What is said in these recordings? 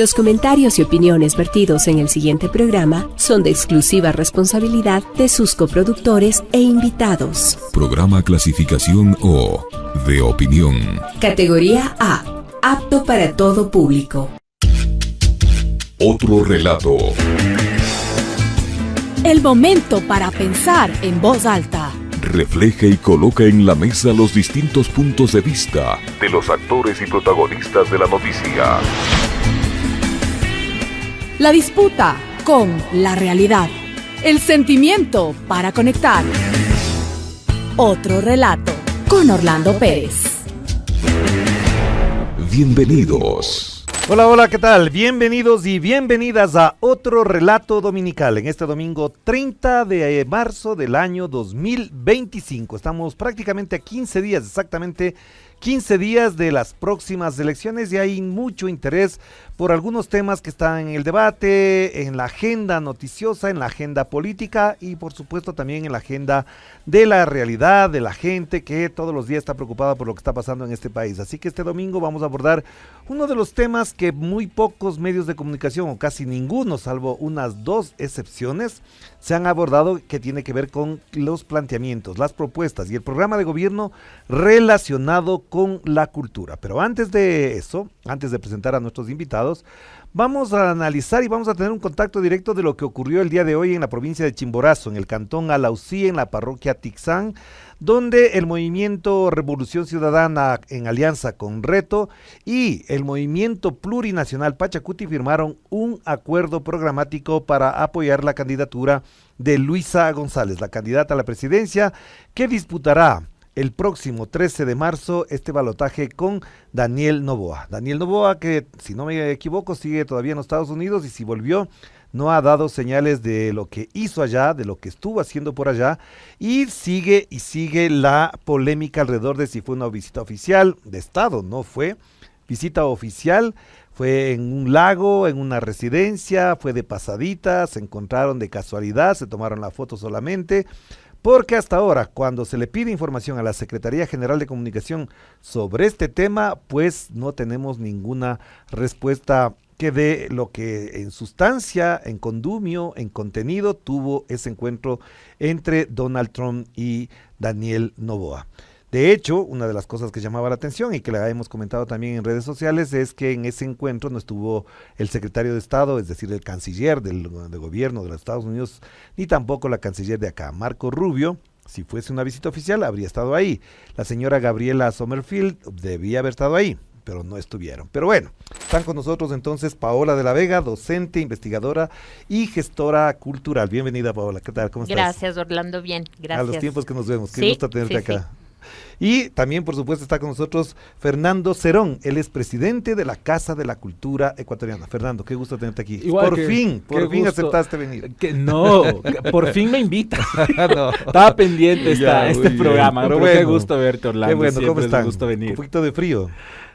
Los comentarios y opiniones vertidos en el siguiente programa son de exclusiva responsabilidad de sus coproductores e invitados. Programa clasificación O, de opinión. Categoría A, apto para todo público. Otro relato. El momento para pensar en voz alta. Refleja y coloca en la mesa los distintos puntos de vista de los actores y protagonistas de la noticia. La disputa con la realidad. El sentimiento para conectar. Otro relato con Orlando Pérez. Bienvenidos. Hola, ¿qué tal? Bienvenidos y bienvenidas a otro relato dominical en este domingo 30 de marzo del año 2025. Estamos prácticamente a 15 días, exactamente 15 días de las próximas elecciones y hay mucho interés por algunos temas que están en el debate, en la agenda noticiosa, en la agenda política y por supuesto también en la agenda de la realidad, de la gente que todos los días está preocupada por lo que está pasando en este país. Así que este domingo vamos a abordar uno de los temas que muy pocos medios de comunicación o casi ninguno, salvo unas dos excepciones, se han abordado, que tiene que ver con los planteamientos, las propuestas y el programa de gobierno relacionado con la cultura. Pero antes de eso, antes de presentar a nuestros invitados, vamos a analizar y vamos a tener un contacto directo de lo que ocurrió el día de hoy en la provincia de Chimborazo, en el cantón Alausí, en la parroquia Tixán, donde el movimiento Revolución Ciudadana en alianza con Reto y el movimiento plurinacional Pachacuti firmaron un acuerdo programático para apoyar la candidatura de Luisa González, la candidata a la presidencia que disputará el próximo 13 de marzo este balotaje con Daniel Noboa. Daniel Noboa, que si no me equivoco sigue todavía en los Estados Unidos y si volvió no ha dado señales de lo que hizo allá, de lo que estuvo haciendo por allá y sigue la polémica alrededor de si fue una visita oficial de Estado. No fue visita oficial, fue en un lago, en una residencia, fue de pasadita, se encontraron de casualidad, se tomaron la foto solamente. Porque hasta ahora, cuando se le pide información a la Secretaría General de Comunicación sobre este tema, pues no tenemos ninguna respuesta que dé lo que en sustancia, en condumio, en contenido, tuvo ese encuentro entre Donald Trump y Daniel Noboa. De hecho, una de las cosas que llamaba la atención y que la hemos comentado también en redes sociales es que en ese encuentro no estuvo el secretario de Estado, es decir, el canciller del gobierno de los Estados Unidos, ni tampoco la canciller de acá, Marco Rubio. Si fuese una visita oficial, habría estado ahí. La señora Gabriela Sommerfield debía haber estado ahí, pero no estuvieron. Pero bueno, están con nosotros entonces Paola de la Vega, docente, investigadora y gestora cultural. Bienvenida, Paola. ¿Qué tal? ¿Cómo estás? Gracias, Orlando. Bien, gracias. A los tiempos que nos vemos. Qué Sí, gusto tenerte sí, acá. Y también, por supuesto, está con nosotros Fernando Cerón. Él es presidente de la Casa de la Cultura Ecuatoriana. Fernando, qué gusto tenerte aquí. Igual por fin gusto. aceptaste venir. Por fin me invitas. No. Estaba pendiente este programa, pero pero qué bueno, gusto verte, Orlando. Qué bueno, Siempre ¿cómo es están? un gusto venir. Un poquito de frío.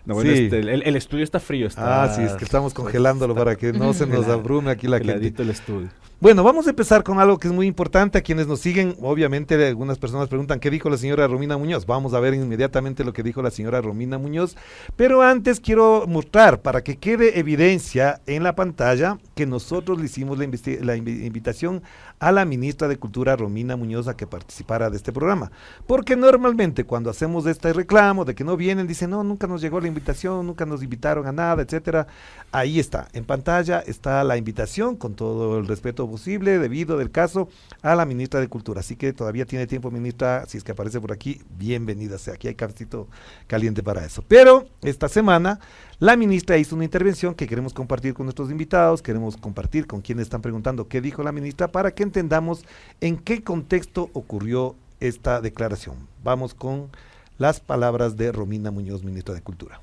No, bueno, Sí. el estudio está frío. Está, Sí, es que estamos congelándolo para que no se nos abrume aquí la gente. Heladito el estudio. Bueno, vamos a empezar con algo que es muy importante. A quienes nos siguen, obviamente algunas personas preguntan ¿qué dijo la señora Romina Muñoz? Vamos a ver inmediatamente lo que dijo la señora Romina Muñoz. Pero antes quiero mostrar, para que quede evidencia en la pantalla, que nosotros le hicimos la invitación a la ministra de Cultura, Romina Muñoz, a que participara de este programa. Porque normalmente cuando hacemos este reclamo de que no vienen, dicen, no, nunca nos llegó la invitación, nunca nos invitaron a nada, etcétera. Ahí está, en pantalla está la invitación con todo el respeto posible, debido del caso, a la ministra de Cultura. Así que todavía tiene tiempo, ministra, si es que aparece por aquí, bienvenida sea. Aquí hay cafecito caliente para eso. Pero esta semana la ministra hizo una intervención que queremos compartir con nuestros invitados, queremos compartir con quienes están preguntando qué dijo la ministra para que entendamos en qué contexto ocurrió esta declaración. Vamos con las palabras de Romina Muñoz, ministra de Cultura.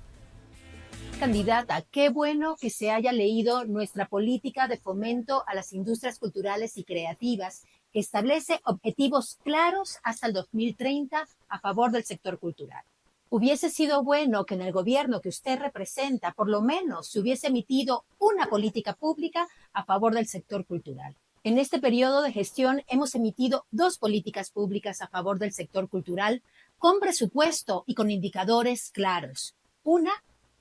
Candidata, qué bueno que se haya leído nuestra política de fomento a las industrias culturales y creativas, que establece objetivos claros hasta el 2030 a favor del sector cultural. Hubiese sido bueno que en el gobierno que usted representa, por lo menos, se hubiese emitido una política pública a favor del sector cultural. En este periodo de gestión hemos emitido 2 políticas públicas a favor del sector cultural con presupuesto y con indicadores claros. Una,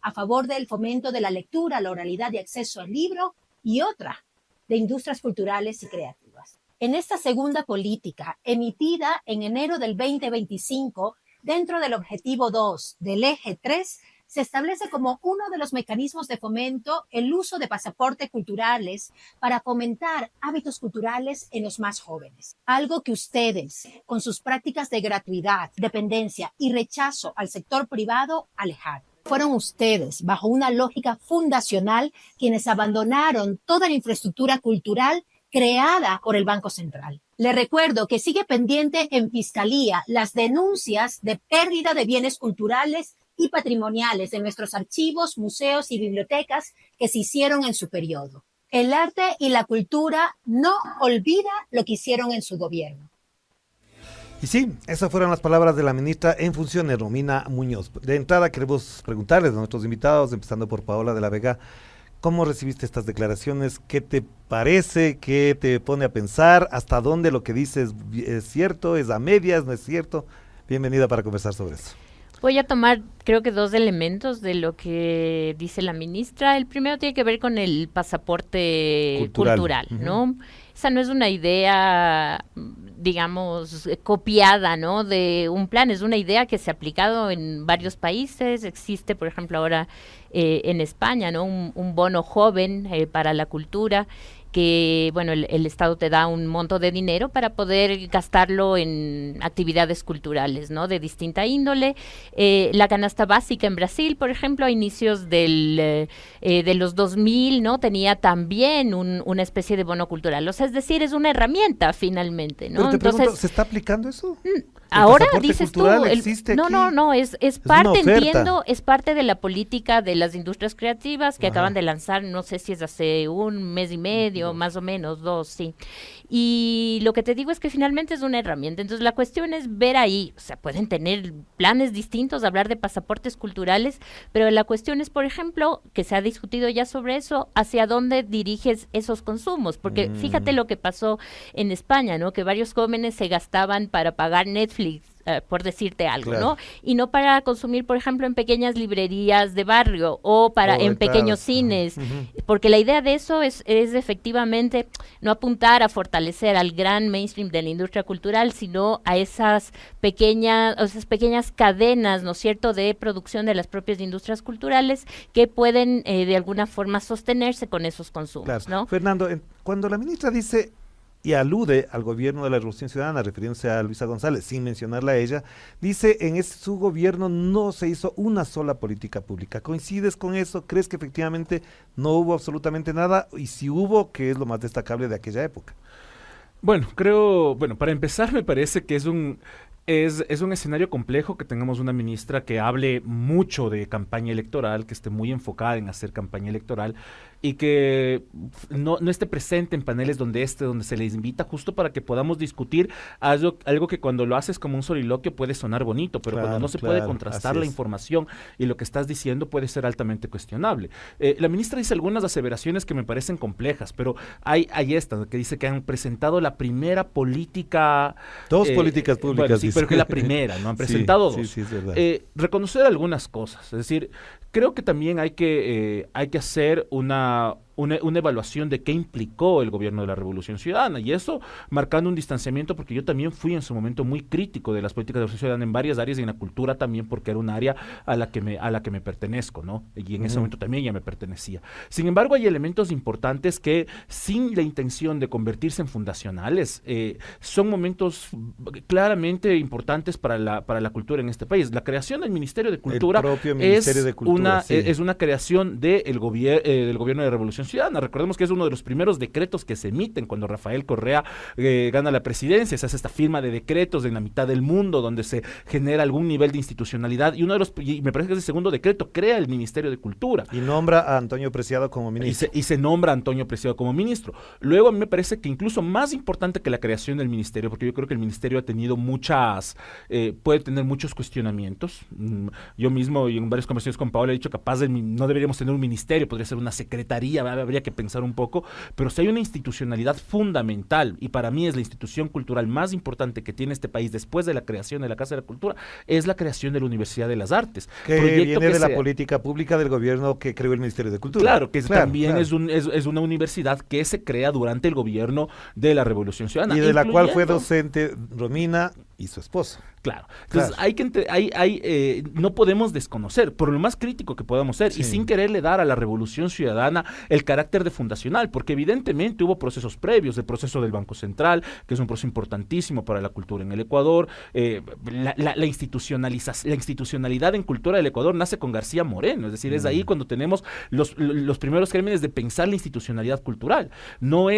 a favor del fomento de la lectura, la oralidad y acceso al libro, y otra de industrias culturales y creativas. En esta segunda política, emitida en enero del 2025, dentro del objetivo 2 del eje 3, se establece como uno de los mecanismos de fomento el uso de pasaportes culturales para fomentar hábitos culturales en los más jóvenes. Algo que ustedes, con sus prácticas de gratuidad, dependencia y rechazo al sector privado, alejaron. Fueron ustedes, bajo una lógica fundacional, quienes abandonaron toda la infraestructura cultural creada por el Banco Central. Le recuerdo que sigue pendiente en Fiscalía las denuncias de pérdida de bienes culturales y patrimoniales de nuestros archivos, museos y bibliotecas que se hicieron en su periodo. El arte y la cultura no olvida lo que hicieron en su gobierno. Y sí, esas fueron las palabras de la ministra en funciones, Romina Muñoz. De entrada queremos preguntarles a nuestros invitados, empezando por Paola de la Vega, ¿cómo recibiste estas declaraciones? ¿Qué te parece? ¿Qué te pone a pensar? ¿Hasta dónde lo que dices es cierto? ¿Es a medias? ¿No es cierto? Bienvenida para conversar sobre eso. Voy a tomar, creo que 2 elementos de lo que dice la ministra. El primero tiene que ver con el pasaporte cultural, ¿no? Esa no es una idea, digamos, copiada, ¿no? De un plan, es una idea que se ha aplicado en varios países. Existe, por ejemplo, ahora en España, ¿no? Un bono joven para la cultura, que, bueno, el Estado te da un monto de dinero para poder gastarlo en actividades culturales, ¿no? De distinta índole. La canasta básica en Brasil, por ejemplo, a inicios de los 2000, ¿no? Tenía también una especie de bono cultural. O sea, es decir, es una herramienta finalmente, ¿no? Pero te Entonces, pregunto, ¿se está aplicando eso? Ahora dices tú, no, es parte, entiendo, es parte de la política de las industrias creativas que acaban de lanzar, no sé si es hace un mes y medio, más o menos, 2, sí. Y lo que te digo es que finalmente es una herramienta. Entonces la cuestión es ver ahí, o sea, pueden tener planes distintos, hablar de pasaportes culturales, pero la cuestión es, por ejemplo, que se ha discutido ya sobre eso, hacia dónde diriges esos consumos, porque fíjate lo que pasó en España, ¿no? Que varios jóvenes se gastaban para pagar Netflix, por decirte algo, claro, ¿no? Y no para consumir, por ejemplo, en pequeñas librerías de barrio o en pequeños cines, porque la idea de eso es efectivamente no apuntar a fortalecer al gran mainstream de la industria cultural, sino a esas pequeñas cadenas, ¿no es cierto?, de producción de las propias industrias culturales que pueden de alguna forma sostenerse con esos consumos, claro, ¿no? Fernando, cuando la ministra dice y alude al gobierno de la Revolución Ciudadana, refiriéndose a Luisa González, sin mencionarla a ella, dice en su gobierno no se hizo una sola política pública. ¿Coincides con eso? ¿Crees que efectivamente no hubo absolutamente nada? Y si hubo, ¿qué es lo más destacable de aquella época? Bueno, para empezar me parece que es un escenario complejo que tengamos una ministra que hable mucho de campaña electoral, que esté muy enfocada en hacer campaña electoral y que no esté presente en paneles donde se les invita justo para que podamos discutir algo que cuando lo haces como un soliloquio puede sonar bonito, pero cuando no se puede contrastar la información y lo que estás diciendo puede ser altamente cuestionable. La ministra dice algunas aseveraciones que me parecen complejas, pero hay esta que dice que han presentado la primera política... Dos políticas públicas. Bueno, sí, pero que la primera, ¿no? Han presentado dos. Sí, es verdad. Reconocer algunas cosas, es decir, creo que también hay que hacer una evaluación de qué implicó el gobierno de la Revolución Ciudadana, y eso marcando un distanciamiento, porque yo también fui en su momento muy crítico de las políticas de la Revolución Ciudadana en varias áreas y en la cultura también, porque era un área a la que me pertenezco, ¿no? Y en ese momento también ya me pertenecía. Sin embargo, hay elementos importantes que, sin la intención de convertirse en fundacionales, son momentos claramente importantes para la cultura en este país. La creación del Ministerio de Cultura, es una creación del gobierno de la Revolución Ciudadana. Recordemos que es uno de los primeros decretos que se emiten cuando Rafael Correa gana la presidencia. Se hace esta firma de decretos en la mitad del mundo donde se genera algún nivel de institucionalidad, y me parece que es el segundo decreto, crea el Ministerio de Cultura. Y nombra a Antonio Preciado como ministro. Y se nombra a Antonio Preciado como ministro. Luego a mí me parece que incluso más importante que la creación del ministerio, porque yo creo que el ministerio ha tenido puede tener muchos cuestionamientos. Yo mismo y en varias conversaciones con Paola he dicho capaz no deberíamos tener un ministerio, podría ser una secretaría, habría que pensar un poco, pero si hay una institucionalidad fundamental, y para mí es la institución cultural más importante que tiene este país después de la creación de la Casa de la Cultura, es la creación de la Universidad de las Artes. Que viene de la política pública del gobierno que creó el Ministerio de Cultura. Claro, que también es una universidad que se crea durante el gobierno de la Revolución Ciudadana. Y de la cual fue docente Romina y su esposo. Claro. Entonces no podemos desconocer, por lo más crítico que podamos ser, y sin quererle dar a la Revolución Ciudadana el carácter de fundacional, porque evidentemente hubo procesos previos, el proceso del Banco Central, que es un proceso importantísimo para la cultura en el Ecuador, la institucionalidad en cultura del Ecuador nace con García Moreno, es decir, es ahí cuando tenemos los primeros gérmenes de pensar la institucionalidad cultural. No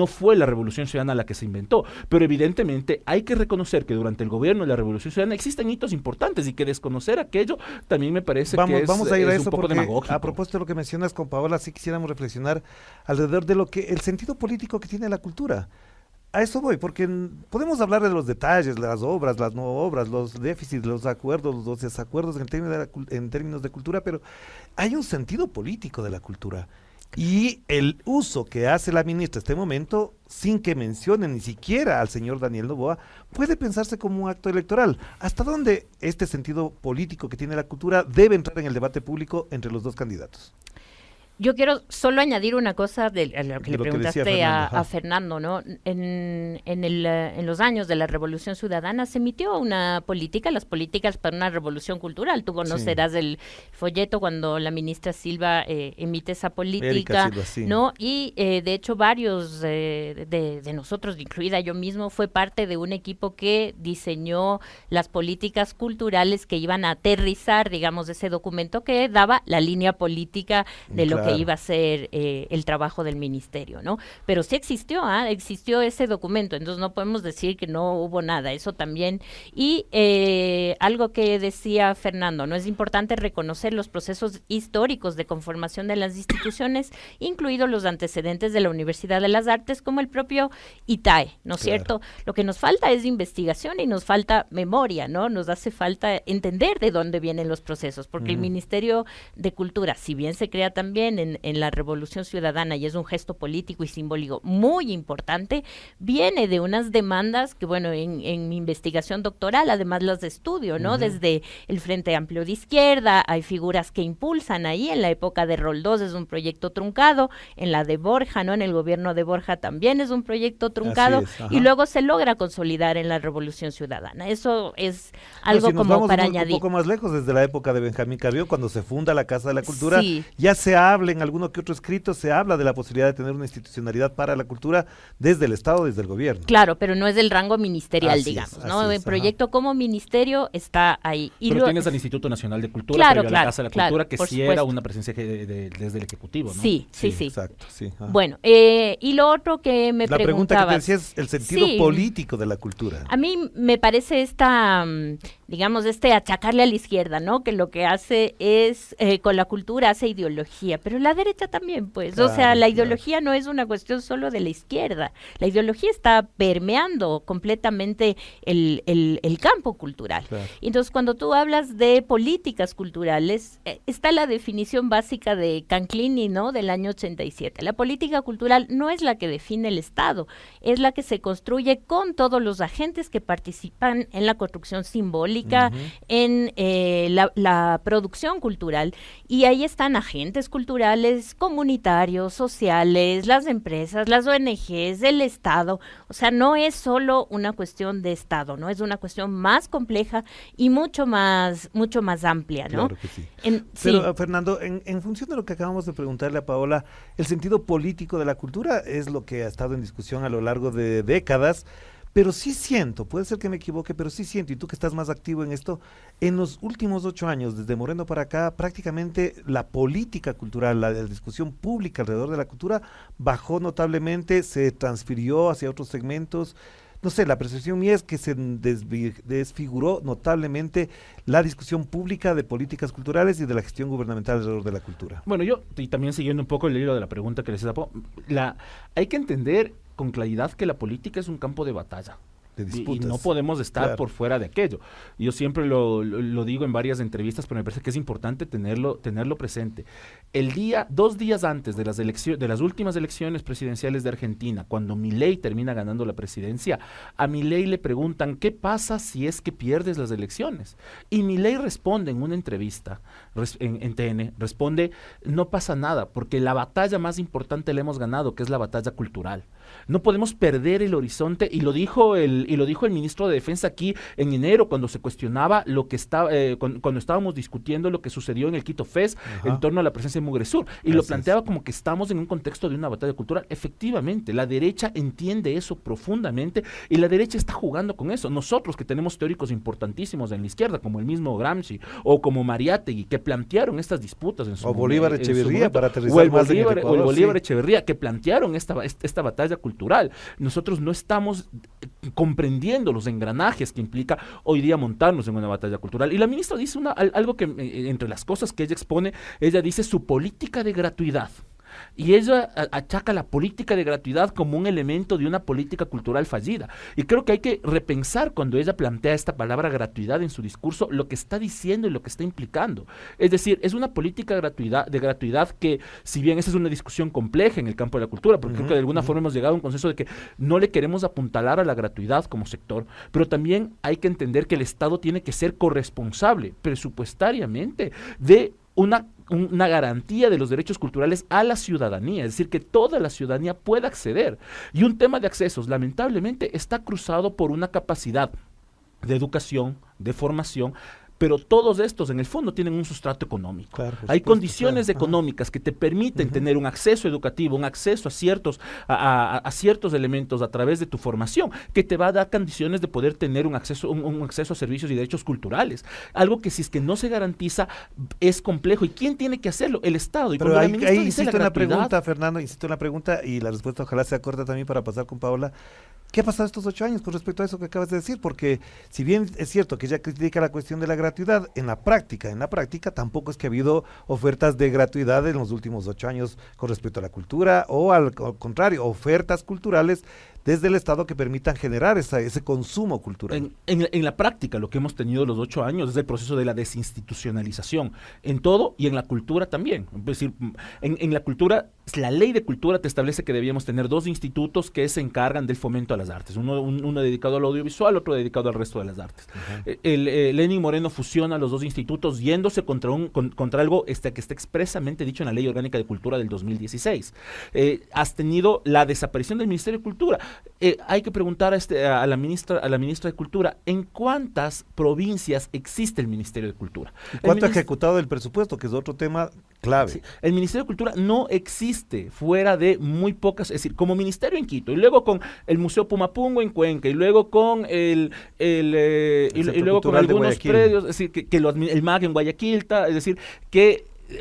fue la Revolución Ciudadana la que se inventó, pero evidentemente hay que reconocer que durante el gobierno de la Revolución Ciudadana existen hitos importantes y que desconocer aquello también me parece que vamos a ir a eso un poco demagógico. A propósito de lo que mencionas con Paola, sí quisiéramos reflexionar alrededor de el sentido político que tiene la cultura. A eso voy, porque podemos hablar de los detalles, las obras, las no obras, los déficits, los acuerdos, los desacuerdos en términos de cultura, pero hay un sentido político de la cultura. Y el uso que hace la ministra en este momento, sin que mencione ni siquiera al señor Daniel Noboa, puede pensarse como un acto electoral. ¿Hasta dónde este sentido político que tiene la cultura debe entrar en el debate público entre los dos candidatos? Yo quiero solo añadir una cosa de lo que le preguntaste a Fernando, ¿no? En los años de la Revolución Ciudadana se emitió una política, las políticas para una revolución cultural. Tú conocerás el folleto cuando la ministra Silva emite esa política, Silva, ¿no? Y de hecho varios de nosotros, incluida yo mismo, fue parte de un equipo que diseñó las políticas culturales que iban a aterrizar, digamos, ese documento que daba la línea política de lo que iba a ser el trabajo del ministerio, ¿no? Pero sí existió ese documento, entonces no podemos decir que no hubo nada, eso también. Y algo que decía Fernando, ¿no? Es importante reconocer los procesos históricos de conformación de las instituciones, incluidos los antecedentes de la Universidad de las Artes, como el propio ITAE, ¿no es cierto? Lo que nos falta es investigación y nos falta memoria, ¿no? Nos hace falta entender de dónde vienen los procesos, porque el Ministerio de Cultura, si bien se crea también en la Revolución Ciudadana y es un gesto político y simbólico muy importante, viene de unas demandas que, bueno, en mi investigación doctoral, además las de estudio, ¿no? Desde el Frente Amplio de Izquierda, hay figuras que impulsan ahí, en la época de Roldós es un proyecto truncado, en la de Borja, ¿no? En el gobierno de Borja también es un proyecto truncado, y luego se logra consolidar en la Revolución Ciudadana. Eso es algo como para añadir. Un poco más lejos, desde la época de Benjamín Carrió, cuando se funda la Casa de la Cultura, ya se habla en alguno que otro escrito, se habla de la posibilidad de tener una institucionalidad para la cultura desde el Estado, desde el gobierno. Claro, pero no es del rango ministerial, digamos, ¿no? El proyecto como ministerio está ahí. Pero tienes al Instituto Nacional de Cultura, la Casa de la Cultura, que sí era una presencia desde el Ejecutivo, ¿no? Sí. Exacto, sí. Bueno, y lo otro que me preguntabas. La pregunta que te decía es el sentido político de la cultura. A mí me parece digamos, achacarle a la izquierda, ¿no? Que lo que hace es, con la cultura hace ideología, pero la derecha también, pues. Claro, o sea, la ideología no es una cuestión solo de la izquierda. La ideología está permeando completamente el campo cultural. Claro. Entonces, cuando tú hablas de políticas culturales, está la definición básica de Canclini, ¿no? Del año 87. La política cultural no es la que define el Estado, es la que se construye con todos los agentes que participan en la construcción simbólica, en la producción cultural, y ahí están agentes culturales, comunitarios, sociales, las empresas, las ONGs, el Estado. O sea, no es solo una cuestión de Estado, ¿no? Es una cuestión más compleja y mucho más amplia, ¿no? Claro que sí. Pero, Fernando, en función de lo que acabamos de preguntarle a Paola, el sentido político de la cultura es lo que ha estado en discusión a lo largo de décadas, pero sí siento, puede ser que me equivoque, pero sí siento, y tú que estás más activo en esto, en los últimos 8 años, desde Moreno para acá, prácticamente la política cultural, la discusión pública alrededor de la cultura bajó notablemente, se transfirió hacia otros segmentos. No sé, la percepción mía es que se desfiguró notablemente la discusión pública de políticas culturales y de la gestión gubernamental alrededor de la cultura. Bueno, y también siguiendo un poco el hilo de la pregunta que les hice, hay que entender con claridad que la política es un campo de batalla. de disputas. Y no podemos estar por fuera de aquello. Yo siempre lo digo en varias entrevistas, pero me parece que es importante tenerlo presente. 2 días antes de las últimas elecciones presidenciales de Argentina, cuando Milei termina ganando la presidencia, a Milei le preguntan ¿qué pasa si es que pierdes las elecciones? Y Milei responde en una entrevista en TN, responde, no pasa nada, porque la batalla más importante la hemos ganado, que es la batalla cultural. No podemos perder el horizonte, y lo dijo el ministro de Defensa aquí en enero, cuando se cuestionaba lo que estaba, cuando estábamos discutiendo lo que sucedió en el Quito Fest en torno a la presencia de Mugresur, y lo planteaba como que estamos en un contexto de una batalla cultural. Efectivamente, la derecha entiende eso profundamente, y la derecha está jugando con eso. Nosotros, que tenemos teóricos importantísimos en la izquierda, como el mismo Gramsci, o como Mariátegui, que plantearon estas disputas en su momento, Bolívar Echeverría, para aterrizar o el más en el Bolívar, Ecuador, o el Bolívar Echeverría, que plantearon esta batalla cultural. Nosotros no estamos comprendiendo los engranajes que implica hoy día montarnos en una batalla cultural. Y la ministra dice algo que, entre las cosas que ella expone, ella dice su política de gratuidad. Y ella achaca la política de gratuidad como un elemento de una política cultural fallida. Y creo que hay que repensar, cuando ella plantea esta palabra gratuidad en su discurso, lo que está diciendo y lo que está implicando. Es decir, es una política de gratuidad que, si bien esa es una discusión compleja en el campo de la cultura, porque creo que de alguna forma hemos llegado a un consenso de que no le queremos apuntalar a la gratuidad como sector, pero también hay que entender que el Estado tiene que ser corresponsable presupuestariamente de una garantía de los derechos culturales a la ciudadanía, es decir, que toda la ciudadanía pueda acceder. Y un tema de accesos, lamentablemente, está cruzado por una capacidad de educación, de formación, pero todos estos en el fondo tienen un sustrato económico. Claro, hay condiciones económicas que te permiten tener un acceso educativo, un acceso a ciertos elementos a través de tu formación, que te va a dar condiciones de poder tener un acceso a servicios y derechos culturales. Algo que, si es que no se garantiza, es complejo. ¿Y quién tiene que hacerlo? El Estado. Y pero ahí insisto en la pregunta, Fernando, y la respuesta ojalá sea corta también para pasar con Paola. ¿Qué ha pasado estos 8 años con respecto a eso que acabas de decir? Porque si bien es cierto que ella critica la cuestión de la gratuidad, en la práctica tampoco es que ha habido ofertas de gratuidad en los últimos 8 años con respecto a la cultura, o al contrario, ofertas culturales desde el Estado que permitan generar ese consumo cultural. En la práctica, lo que hemos tenido los 8 años es el proceso de la desinstitucionalización, en todo, y en la cultura también. Es decir, en la cultura, la ley de cultura te establece que debíamos tener 2 institutos que se encargan del fomento a las artes, uno dedicado al audiovisual, otro dedicado al resto de las artes. Lenín Moreno fusiona los 2 institutos yéndose contra algo que está expresamente dicho en la Ley Orgánica de Cultura del 2016. Has tenido la desaparición del Ministerio de Cultura. Hay que preguntar a la ministra de Cultura, ¿en cuántas provincias existe el Ministerio de Cultura? ¿Cuánto ha ejecutado el presupuesto? Que es otro tema clave. Sí, el Ministerio de Cultura no existe fuera de muy pocas, es decir, como ministerio en Quito, y luego con el Museo Pumapungo en Cuenca, y luego con y luego con algunos predios, es decir, que el MAG en Guayaquil, es decir,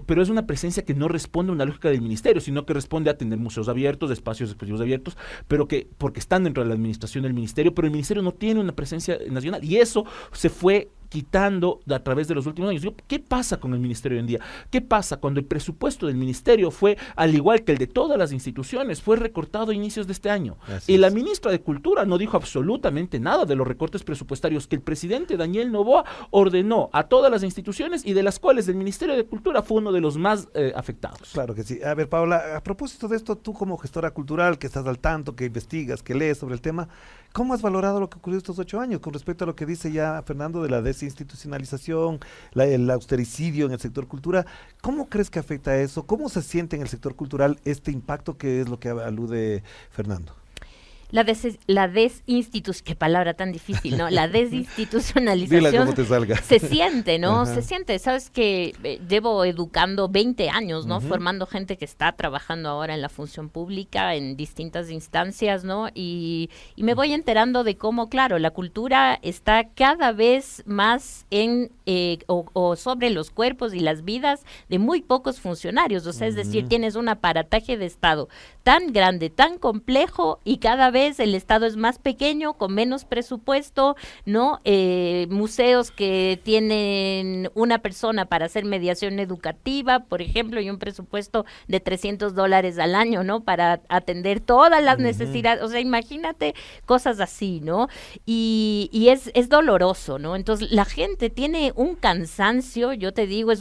pero es una presencia que no responde a una lógica del ministerio, sino que responde a tener museos abiertos, espacios expositivos abiertos, pero porque están dentro de la administración del ministerio, pero el ministerio no tiene una presencia nacional, y eso se fue quitando a través de los últimos años. ¿Qué pasa con el ministerio hoy en día? ¿Qué pasa cuando el presupuesto del ministerio fue, al igual que el de todas las instituciones, fue recortado a inicios de este año? Y la ministra de Cultura no dijo absolutamente nada de los recortes presupuestarios que el presidente Daniel Noboa ordenó a todas las instituciones, y de las cuales el Ministerio de Cultura fue uno de los más afectados. Claro que sí. A ver, Paola, a propósito de esto, tú como gestora cultural, que estás al tanto, que investigas, que lees sobre el tema, ¿cómo has valorado lo que ocurrió estos 8 años con respecto a lo que dice ya Fernando de la desinstitucionalización, el austericidio en el sector cultura? ¿Cómo crees que afecta eso? ¿Cómo se siente en el sector cultural este impacto, que es lo que alude Fernando? Qué palabra tan difícil, ¿no? La desinstitucionalización. Dila como te salga. Se siente, ¿no? Ajá. Se siente. Sabes que llevo educando 20 años, ¿no? Formando gente que está trabajando ahora en la función pública, en distintas instancias, ¿no? Y me voy enterando de cómo, claro, la cultura está cada vez más o sobre los cuerpos y las vidas de muy pocos funcionarios. O sea, es decir, tienes un aparataje de Estado tan grande, tan complejo, y cada vez vez el Estado es más pequeño, con menos presupuesto, ¿no? Museos que tienen una persona para hacer mediación educativa, por ejemplo, y un presupuesto de $300 al año, ¿no? Para atender todas las necesidades, o sea, imagínate cosas así, ¿no? Y es doloroso, ¿no? Entonces, la gente tiene un cansancio, yo te digo,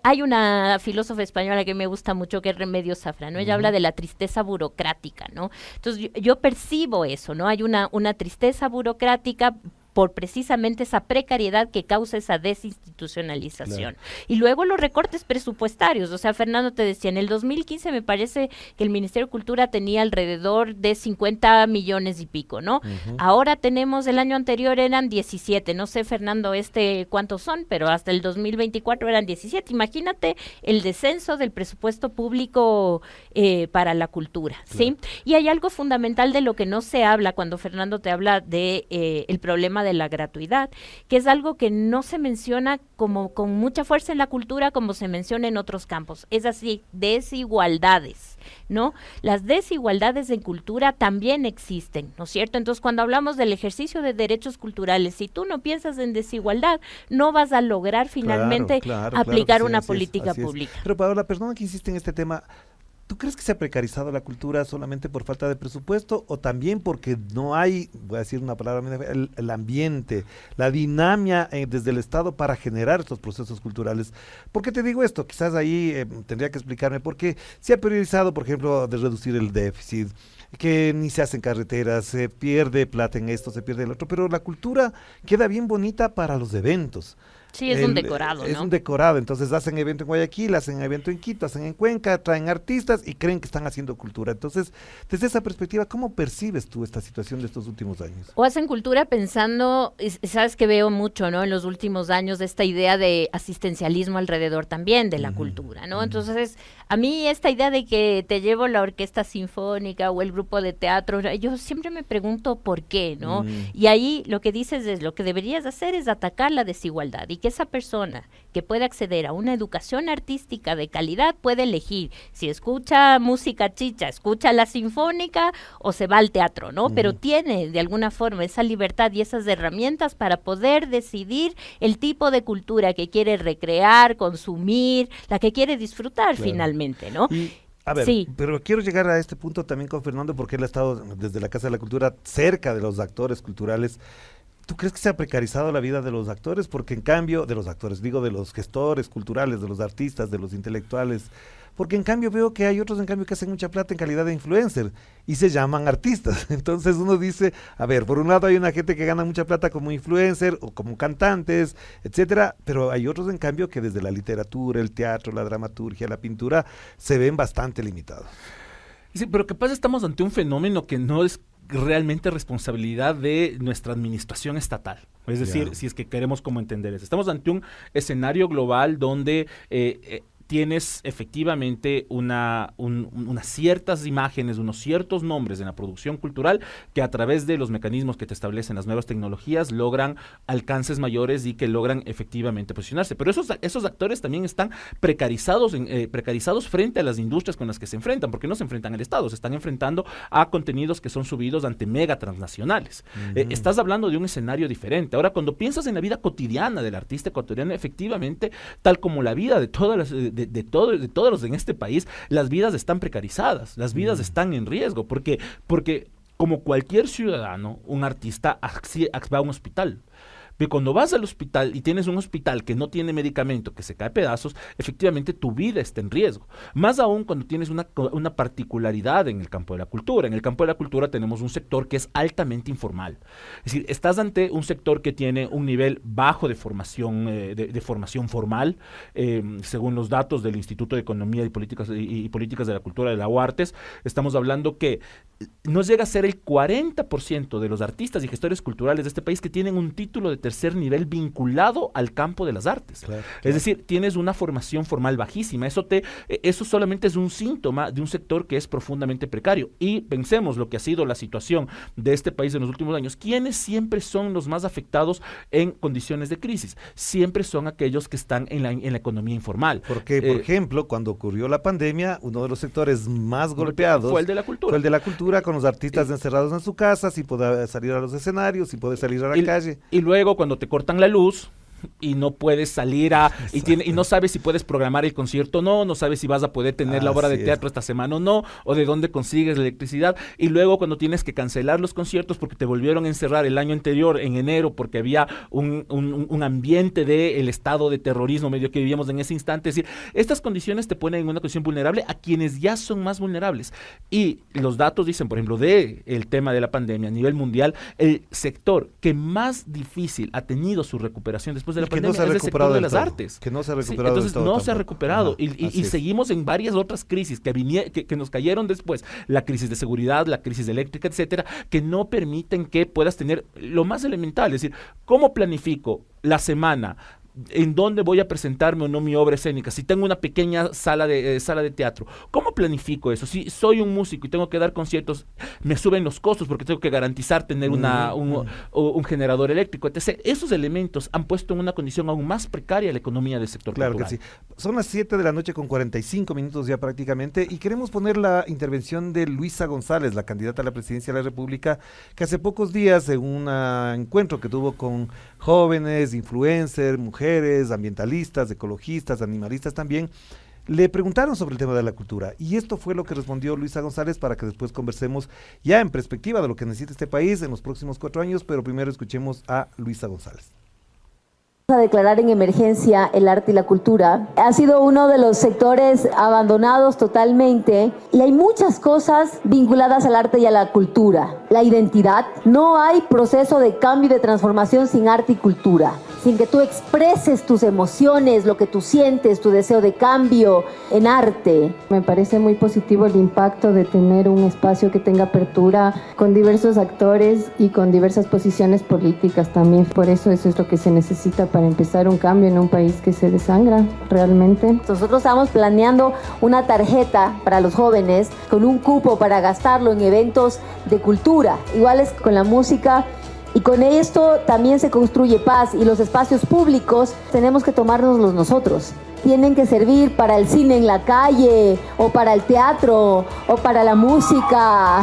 hay una filósofa española que me gusta mucho, que es Remedios Safra, ¿no? Ella habla de la tristeza burocrática, ¿no? Entonces, yo percibo eso, ¿no? Hay una tristeza burocrática por precisamente esa precariedad que causa esa desinstitucionalización. Claro. Y luego los recortes presupuestarios, o sea, Fernando te decía, en el 2015 me parece que el Ministerio de Cultura tenía alrededor de 50 millones y pico, ¿no? Ahora tenemos, el año anterior eran 17, no sé, Fernando, cuántos son, pero hasta el 2024 eran 17. Imagínate el descenso del presupuesto público para la cultura, ¿sí? Claro. Y hay algo fundamental de lo que no se habla cuando Fernando te habla de el problema de la gratuidad, que es algo que no se menciona como con mucha fuerza en la cultura como se menciona en otros campos. Es así, desigualdades, ¿no? Las desigualdades en cultura también existen, ¿no es cierto? Entonces, cuando hablamos del ejercicio de derechos culturales, si tú no piensas en desigualdad, no vas a lograr finalmente aplicar una política pública. Pero Paola, perdona que insiste en este tema. ¿Tú crees que se ha precarizado la cultura solamente por falta de presupuesto o también porque no hay, voy a decir una palabra, el ambiente, la dinámica desde el Estado para generar estos procesos culturales? ¿Por qué te digo esto? Quizás ahí tendría que explicarme por qué se ha priorizado, por ejemplo, de reducir el déficit, que ni se hacen carreteras, se pierde plata en esto, se pierde el otro, pero la cultura queda bien bonita para los eventos. Sí, es un decorado, ¿no? Es un decorado, entonces hacen evento en Guayaquil, hacen evento en Quito, hacen en Cuenca, traen artistas y creen que están haciendo cultura. Entonces, desde esa perspectiva, ¿cómo percibes tú esta situación de estos últimos años? O hacen cultura pensando, sabes que veo mucho, ¿no? En los últimos años esta idea de asistencialismo alrededor también de la cultura, ¿no? Entonces, a mí esta idea de que te llevo la orquesta sinfónica o el grupo de teatro, yo siempre me pregunto por qué, ¿no? Y ahí lo que dices es, lo que deberías hacer es atacar la desigualdad y que esa persona que puede acceder a una educación artística de calidad puede elegir si escucha música chicha, escucha la sinfónica o se va al teatro, ¿no? Pero tiene de alguna forma esa libertad y esas herramientas para poder decidir el tipo de cultura que quiere recrear, consumir, la que quiere disfrutar finalmente, ¿no? A ver, pero quiero llegar a este punto también con Fernando porque él ha estado desde la Casa de la Cultura cerca de los actores culturales. ¿Tú crees que se ha precarizado la vida de los actores? Porque en cambio, de los actores, digo de los gestores culturales, de los artistas, de los intelectuales, porque en cambio veo que hay otros en cambio que hacen mucha plata en calidad de influencer y se llaman artistas. Entonces uno dice, a ver, por un lado hay una gente que gana mucha plata como influencer o como cantantes, etcétera, pero hay otros en cambio que desde la literatura, el teatro, la dramaturgia, la pintura, se ven bastante limitados. Sí, pero ¿qué pasa? Estamos ante un fenómeno que no es realmente responsabilidad de nuestra administración estatal. Es decir, si es que queremos como entender eso. Estamos ante un escenario global donde tienes efectivamente unas ciertas imágenes, unos ciertos nombres en la producción cultural que a través de los mecanismos que te establecen las nuevas tecnologías logran alcances mayores y que logran efectivamente posicionarse. Pero esos actores también están precarizados frente a las industrias con las que se enfrentan, porque no se enfrentan al Estado, se están enfrentando a contenidos que son subidos ante mega transnacionales. Estás hablando de un escenario diferente. Ahora, cuando piensas en la vida cotidiana del artista ecuatoriano, efectivamente, tal como la vida de todas las de todos los en este país, las vidas están precarizadas, las vidas están en riesgo, porque como cualquier ciudadano, un artista va a un hospital. Pero cuando vas al hospital y tienes un hospital que no tiene medicamento, que se cae a pedazos, efectivamente tu vida está en riesgo. Más aún cuando tienes una particularidad en el campo de la cultura. En el campo de la cultura tenemos un sector que es altamente informal. Es decir, estás ante un sector que tiene un nivel bajo de formación, de formación formal, según los datos del Instituto de Economía y Políticas de la Cultura de la UARTES. Estamos hablando que no llega a ser el 40% de los artistas y gestores culturales de este país que tienen un título de tercer nivel vinculado al campo de las artes. Claro. Es decir, tienes una formación formal bajísima. Eso solamente es un síntoma de un sector que es profundamente precario. Y pensemos lo que ha sido la situación de este país en los últimos años. ¿Quiénes siempre son los más afectados en condiciones de crisis? Siempre son aquellos que están en la economía informal. Porque, por ejemplo, cuando ocurrió la pandemia, uno de los sectores más golpeados fue el de la cultura. Fue el de la cultura, con los artistas encerrados en su casa, sin poder salir a los escenarios, sin poder salir a la calle. Y luego, cuando te cortan la luz y no puedes salir y no sabes si puedes programar el concierto o no sabes si vas a poder tener la obra de teatro esta semana o no, o de dónde consigues la electricidad, y luego cuando tienes que cancelar los conciertos porque te volvieron a encerrar el año anterior, en enero, porque había un ambiente del estado de terrorismo medio que vivíamos en ese instante. Es decir, estas condiciones te ponen en una condición vulnerable a quienes ya son más vulnerables, y los datos dicen, por ejemplo, el tema de la pandemia a nivel mundial, el sector que más difícil ha tenido su recuperación después de la pandemia es el sector de las artes. Que no se ha recuperado. Entonces no se ha recuperado. Y seguimos en varias otras crisis que nos cayeron después. La crisis de seguridad, la crisis eléctrica, etcétera, que no permiten que puedas tener lo más elemental. Es decir, ¿cómo planifico la semana? ¿En dónde voy a presentarme o no mi obra escénica? Si tengo una pequeña sala de teatro, ¿cómo planifico eso? Si soy un músico y tengo que dar conciertos, me suben los costos porque tengo que garantizar tener un generador eléctrico, etc. Esos elementos han puesto en una condición aún más precaria la economía del sector cultural. Claro que sí. Son las 7 de la noche con 45 minutos ya prácticamente, y queremos poner la intervención de Luisa González, la candidata a la presidencia de la República, que hace pocos días, en un encuentro que tuvo con jóvenes, influencers, mujeres, ambientalistas, ecologistas, animalistas también, le preguntaron sobre el tema de la cultura, y esto fue lo que respondió Luisa González, para que después conversemos ya en perspectiva de lo que necesita este país en los próximos 4 años, pero primero escuchemos a Luisa González. A declarar en emergencia el arte y la cultura. Ha sido uno de los sectores abandonados totalmente, y hay muchas cosas vinculadas al arte y a la cultura. La identidad, no hay proceso de cambio y de transformación sin arte y cultura. Sin que tú expreses tus emociones, lo que tú sientes, tu deseo de cambio en arte. Me parece muy positivo el impacto de tener un espacio que tenga apertura con diversos actores y con diversas posiciones políticas también. Por eso es lo que se necesita para empezar un cambio en un país que se desangra realmente. Nosotros estamos planeando una tarjeta para los jóvenes con un cupo para gastarlo en eventos de cultura, iguales con la música. Y con esto también se construye paz, y los espacios públicos tenemos que tomárnoslos nosotros. Tienen que servir para el cine en la calle, o para el teatro, o para la música,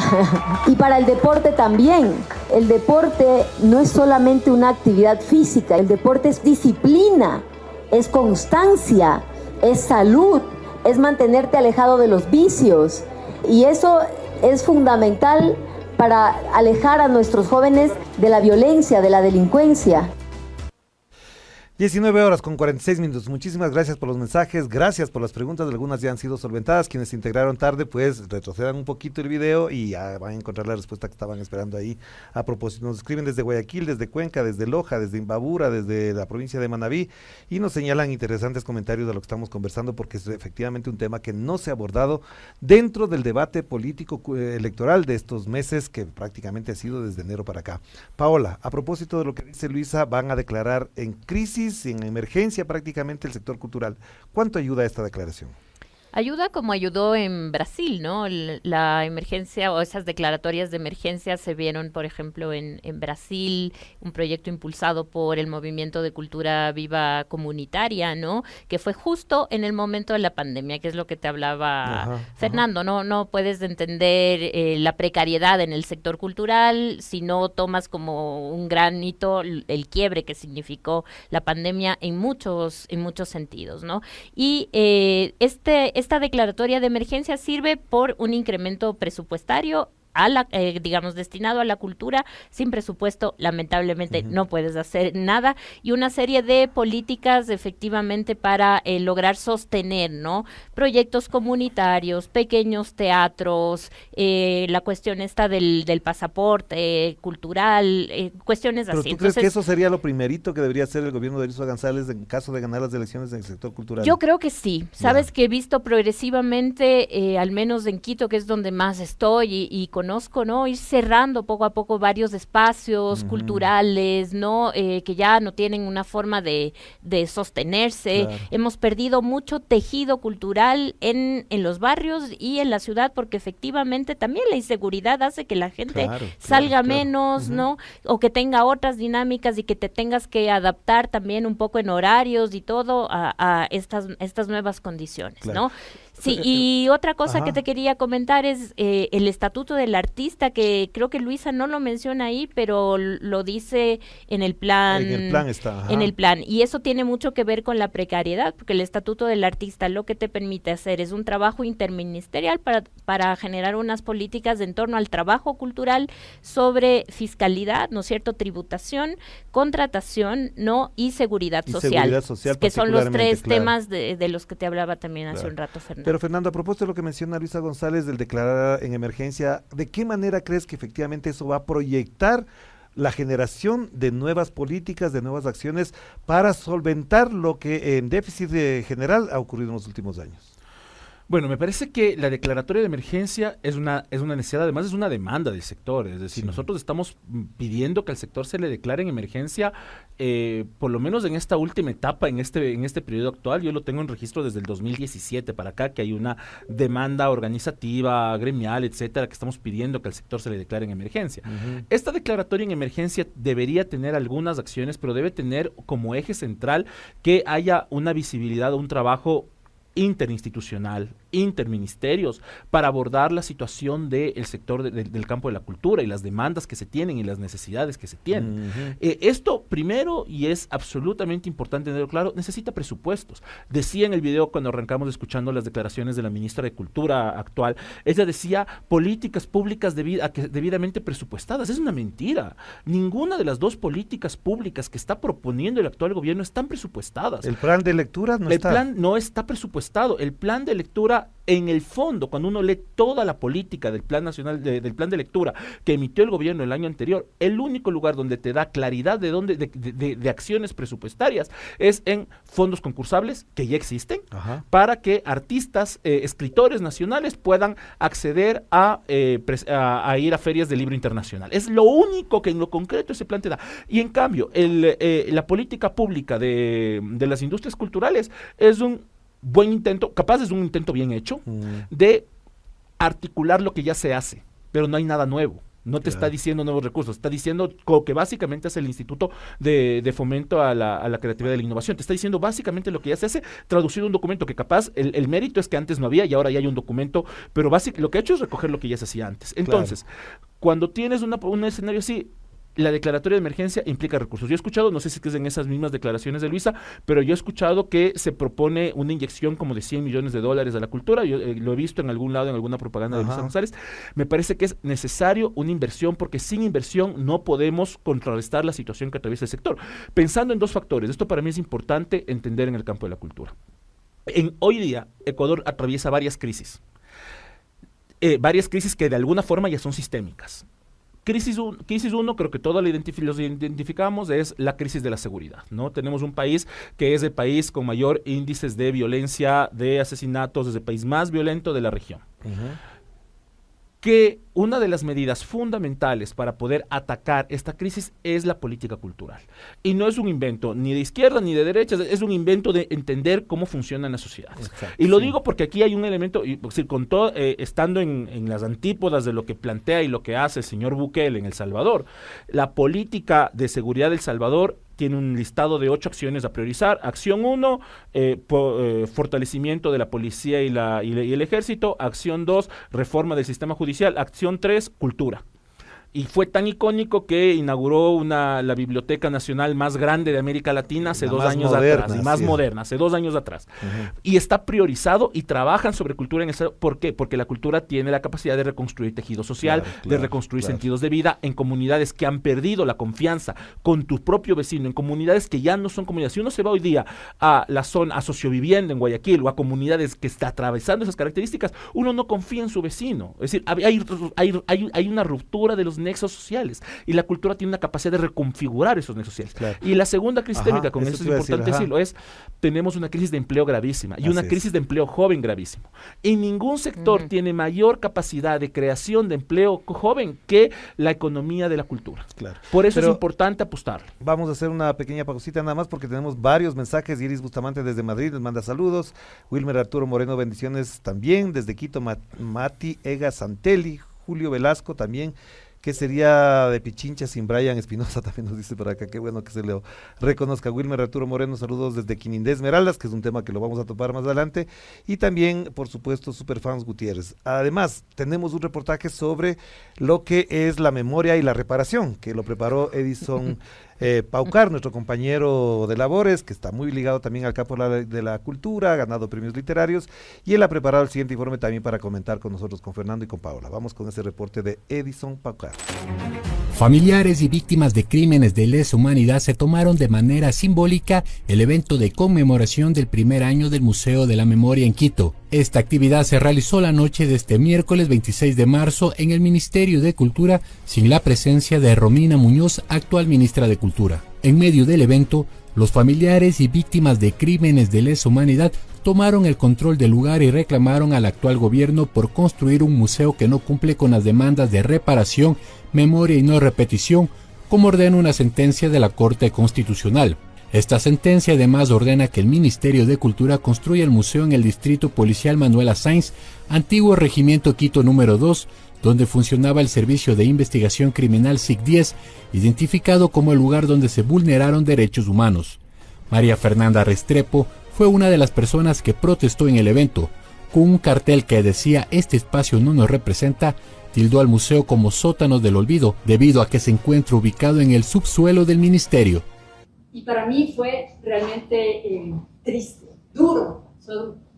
y para el deporte también. El deporte no es solamente una actividad física, el deporte es disciplina, es constancia, es salud, es mantenerte alejado de los vicios. Y eso es fundamental para alejar a nuestros jóvenes de la violencia, de la delincuencia. 19 horas con 46 minutos. Muchísimas gracias por los mensajes, gracias por las preguntas, algunas ya han sido solventadas. Quienes se integraron tarde, pues retrocedan un poquito el video y ya van a encontrar la respuesta que estaban esperando ahí. A propósito, nos escriben desde Guayaquil, desde Cuenca, desde Loja, desde Imbabura, desde la provincia de Manabí, y nos señalan interesantes comentarios de lo que estamos conversando, porque es efectivamente un tema que no se ha abordado dentro del debate político electoral de estos meses, que prácticamente ha sido desde enero para acá. Paola, a propósito de lo que dice Luisa, van a declarar en crisis, en emergencia prácticamente el sector cultural. ¿Cuánto ayuda esta declaración? Ayuda como ayudó en Brasil, ¿no? La emergencia o esas declaratorias de emergencia se vieron, por ejemplo, en Brasil, un proyecto impulsado por el Movimiento de Cultura Viva Comunitaria, ¿no? Que fue justo en el momento de la pandemia, que es lo que te hablaba Fernando, ¿no? No puedes entender la precariedad en el sector cultural si no tomas como un gran hito el quiebre que significó la pandemia en muchos sentidos, ¿no? Y esta declaratoria de emergencia sirve por un incremento presupuestario digamos, destinado a la cultura. Sin presupuesto, lamentablemente, no puedes hacer nada, y una serie de políticas efectivamente para lograr sostener, ¿no? Proyectos comunitarios, pequeños teatros, la cuestión esta del pasaporte cultural, cuestiones así. ¿Pero tú crees que eso sería lo primerito que debería hacer el gobierno de Erizo González en caso de ganar las elecciones en el sector cultural? Yo creo que sí. Sabes que he visto progresivamente, al menos en Quito, que es donde más estoy, y con reconozco, ¿no? Ir cerrando poco a poco varios espacios culturales, ¿no? Que ya no tienen una forma de sostenerse. Claro. Hemos perdido mucho tejido cultural en los barrios y en la ciudad, porque efectivamente también la inseguridad hace que la gente salga menos, ¿no? O que tenga otras dinámicas y que te tengas que adaptar también un poco en horarios y todo a estas nuevas condiciones, ¿no? Sí, y otra cosa que te quería comentar es el estatuto del artista, que creo que Luisa no lo menciona ahí, pero lo dice en el plan. En el plan está. En el plan. Y eso tiene mucho que ver con la precariedad, porque el estatuto del artista lo que te permite hacer es un trabajo interministerial para generar unas políticas en torno al trabajo cultural sobre fiscalidad, ¿no es cierto?, tributación, contratación, ¿no?, y seguridad social, que son los tres temas de los que te hablaba también hace un rato, Fernando. Pero Fernando, a propósito de lo que menciona Luisa González del declarar en emergencia, ¿de qué manera crees que efectivamente eso va a proyectar la generación de nuevas políticas, de nuevas acciones para solventar lo que en déficit general ha ocurrido en los últimos años? Bueno, me parece que la declaratoria de emergencia es una necesidad, además es una demanda del sector, es decir, nosotros estamos pidiendo que al sector se le declare en emergencia, por lo menos en esta última etapa, en este periodo actual. Yo lo tengo en registro desde el 2017 para acá, que hay una demanda organizativa, gremial, etcétera, que estamos pidiendo que al sector se le declare en emergencia. Esta declaratoria en emergencia debería tener algunas acciones, pero debe tener como eje central que haya una visibilidad o un trabajo interinstitucional, interministerios, para abordar la situación del sector del campo de la cultura y las demandas que se tienen y las necesidades que se tienen. Esto primero, y es absolutamente importante tenerlo claro, necesita presupuestos. Decía en el video cuando arrancamos escuchando las declaraciones de la ministra de Cultura actual, ella decía políticas públicas debidamente presupuestadas. Es una mentira. Ninguna de las dos políticas públicas que está proponiendo el actual gobierno están presupuestadas. ¿El plan de lectura no está? El plan no está presupuestado. El plan de lectura, en el fondo, cuando uno lee toda la política del plan nacional, del plan de lectura que emitió el gobierno el año anterior, el único lugar donde te da claridad de acciones presupuestarias es en fondos concursables que ya existen, para que artistas, escritores nacionales puedan acceder a ir a ferias de libro internacional. Es lo único que en lo concreto ese plan te da. Y en cambio, la política pública de las industrias culturales es un buen intento, capaz es un intento bien hecho, de articular lo que ya se hace, pero no hay nada nuevo. No te está diciendo nuevos recursos, está diciendo lo que básicamente hace el Instituto de Fomento a la Creatividad y la Innovación. Te está diciendo básicamente lo que ya se hace, traducido un documento que capaz, el mérito es que antes no había y ahora ya hay un documento, pero lo que ha hecho es recoger lo que ya se hacía antes. Entonces, cuando tienes un escenario así, la declaratoria de emergencia implica recursos. Yo he escuchado, no sé si es en esas mismas declaraciones de Luisa, pero yo he escuchado que se propone una inyección como de $100 millones a la cultura. Yo lo he visto en algún lado, en alguna propaganda de Luisa González. Me parece que es necesario una inversión, porque sin inversión no podemos contrarrestar la situación que atraviesa el sector. Pensando en dos factores, esto para mí es importante entender en el campo de la cultura. Hoy día, Ecuador atraviesa varias crisis que de alguna forma ya son sistémicas. Crisis 1, creo que todos los identificamos, es la crisis de la seguridad, ¿no? Tenemos un país que es el país con mayor índices de violencia, de asesinatos, es el país más violento de la región. Que una de las medidas fundamentales para poder atacar esta crisis es la política cultural. Y no es un invento ni de izquierda ni de derecha, es un invento de entender cómo funcionan las sociedades. Exacto, y lo digo porque aquí hay un elemento, con todo, estando en las antípodas de lo que plantea y lo que hace el señor Bukele en El Salvador, la política de seguridad de El Salvador tiene un listado de 8 acciones a priorizar. Acción 1, fortalecimiento de la policía y el ejército. Acción 2, reforma del sistema judicial. Acción 3, cultura. Y fue tan icónico que inauguró la Biblioteca Nacional más grande de América Latina hace 2 años atrás, y más moderna, hace 2 años atrás. Y está priorizado y trabajan sobre cultura en el Estado. ¿Por qué? Porque la cultura tiene la capacidad de reconstruir tejido social, de reconstruir sentidos de vida en comunidades que han perdido la confianza con tu propio vecino, en comunidades que ya no son comunidades. Si uno se va hoy día a la zona, a sociovivienda en Guayaquil o a comunidades que está atravesando esas características, uno no confía en su vecino. Es decir, hay una ruptura de los nexos sociales. Y la cultura tiene una capacidad de reconfigurar esos nexos sociales. Claro. Y la segunda crisis técnica, con eso eso te es iba a decir, importante decirlo, es tenemos una crisis de empleo gravísima y una crisis de empleo joven gravísimo. En ningún sector tiene mayor capacidad de creación de empleo joven que la economía de la cultura. Claro. Por eso es importante apostarle. Vamos a hacer una pequeña pausita nada más porque tenemos varios mensajes. Iris Bustamante desde Madrid les manda saludos. Wilmer Arturo Moreno, bendiciones también. Desde Quito, Mati Ega Santelli. Julio Velasco también. ¿Qué sería de Pichincha sin Brian Espinosa? También nos dice por acá. Qué bueno que se le reconozca. Wilmer Arturo Moreno, saludos desde Quinindé Esmeraldas, que es un tema que lo vamos a topar más adelante. Y también, por supuesto, Superfans Gutiérrez. Además, tenemos un reportaje sobre lo que es la memoria y la reparación, que lo preparó Edison Paucar, nuestro compañero de labores, que está muy ligado también al campo de la cultura, ha ganado premios literarios, y él ha preparado el siguiente informe también para comentar con nosotros, con Fernando y con Paola. Vamos con ese reporte de Edison Paucar. Familiares y víctimas de crímenes de lesa humanidad se tomaron de manera simbólica el evento de conmemoración del primer año del Museo de la Memoria en Quito. Esta actividad se realizó la noche de este miércoles 26 de marzo en el Ministerio de Cultura, sin la presencia de Romina Muñoz, actual ministra de Cultura. En medio del evento, los familiares y víctimas de crímenes de lesa humanidad tomaron el control del lugar y reclamaron al actual gobierno por construir un museo que no cumple con las demandas de reparación, memoria y no repetición, como ordena una sentencia de la Corte Constitucional. Esta sentencia además ordena que el Ministerio de Cultura construya el museo en el distrito policial Manuela Sáenz, antiguo Regimiento Quito número 2, donde funcionaba el Servicio de Investigación Criminal SIC-10, identificado como el lugar donde se vulneraron derechos humanos. María Fernanda Restrepo fue una de las personas que protestó en el evento. Con un cartel que decía "Este espacio no nos representa", tildó al museo como sótano del olvido, debido a que se encuentra ubicado en el subsuelo del ministerio. Y para mí fue realmente triste, duro,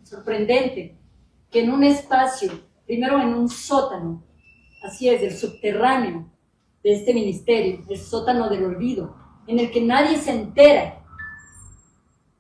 sorprendente, que en un espacio, primero en un sótano, así es, el subterráneo de este ministerio, el sótano del olvido, en el que nadie se entera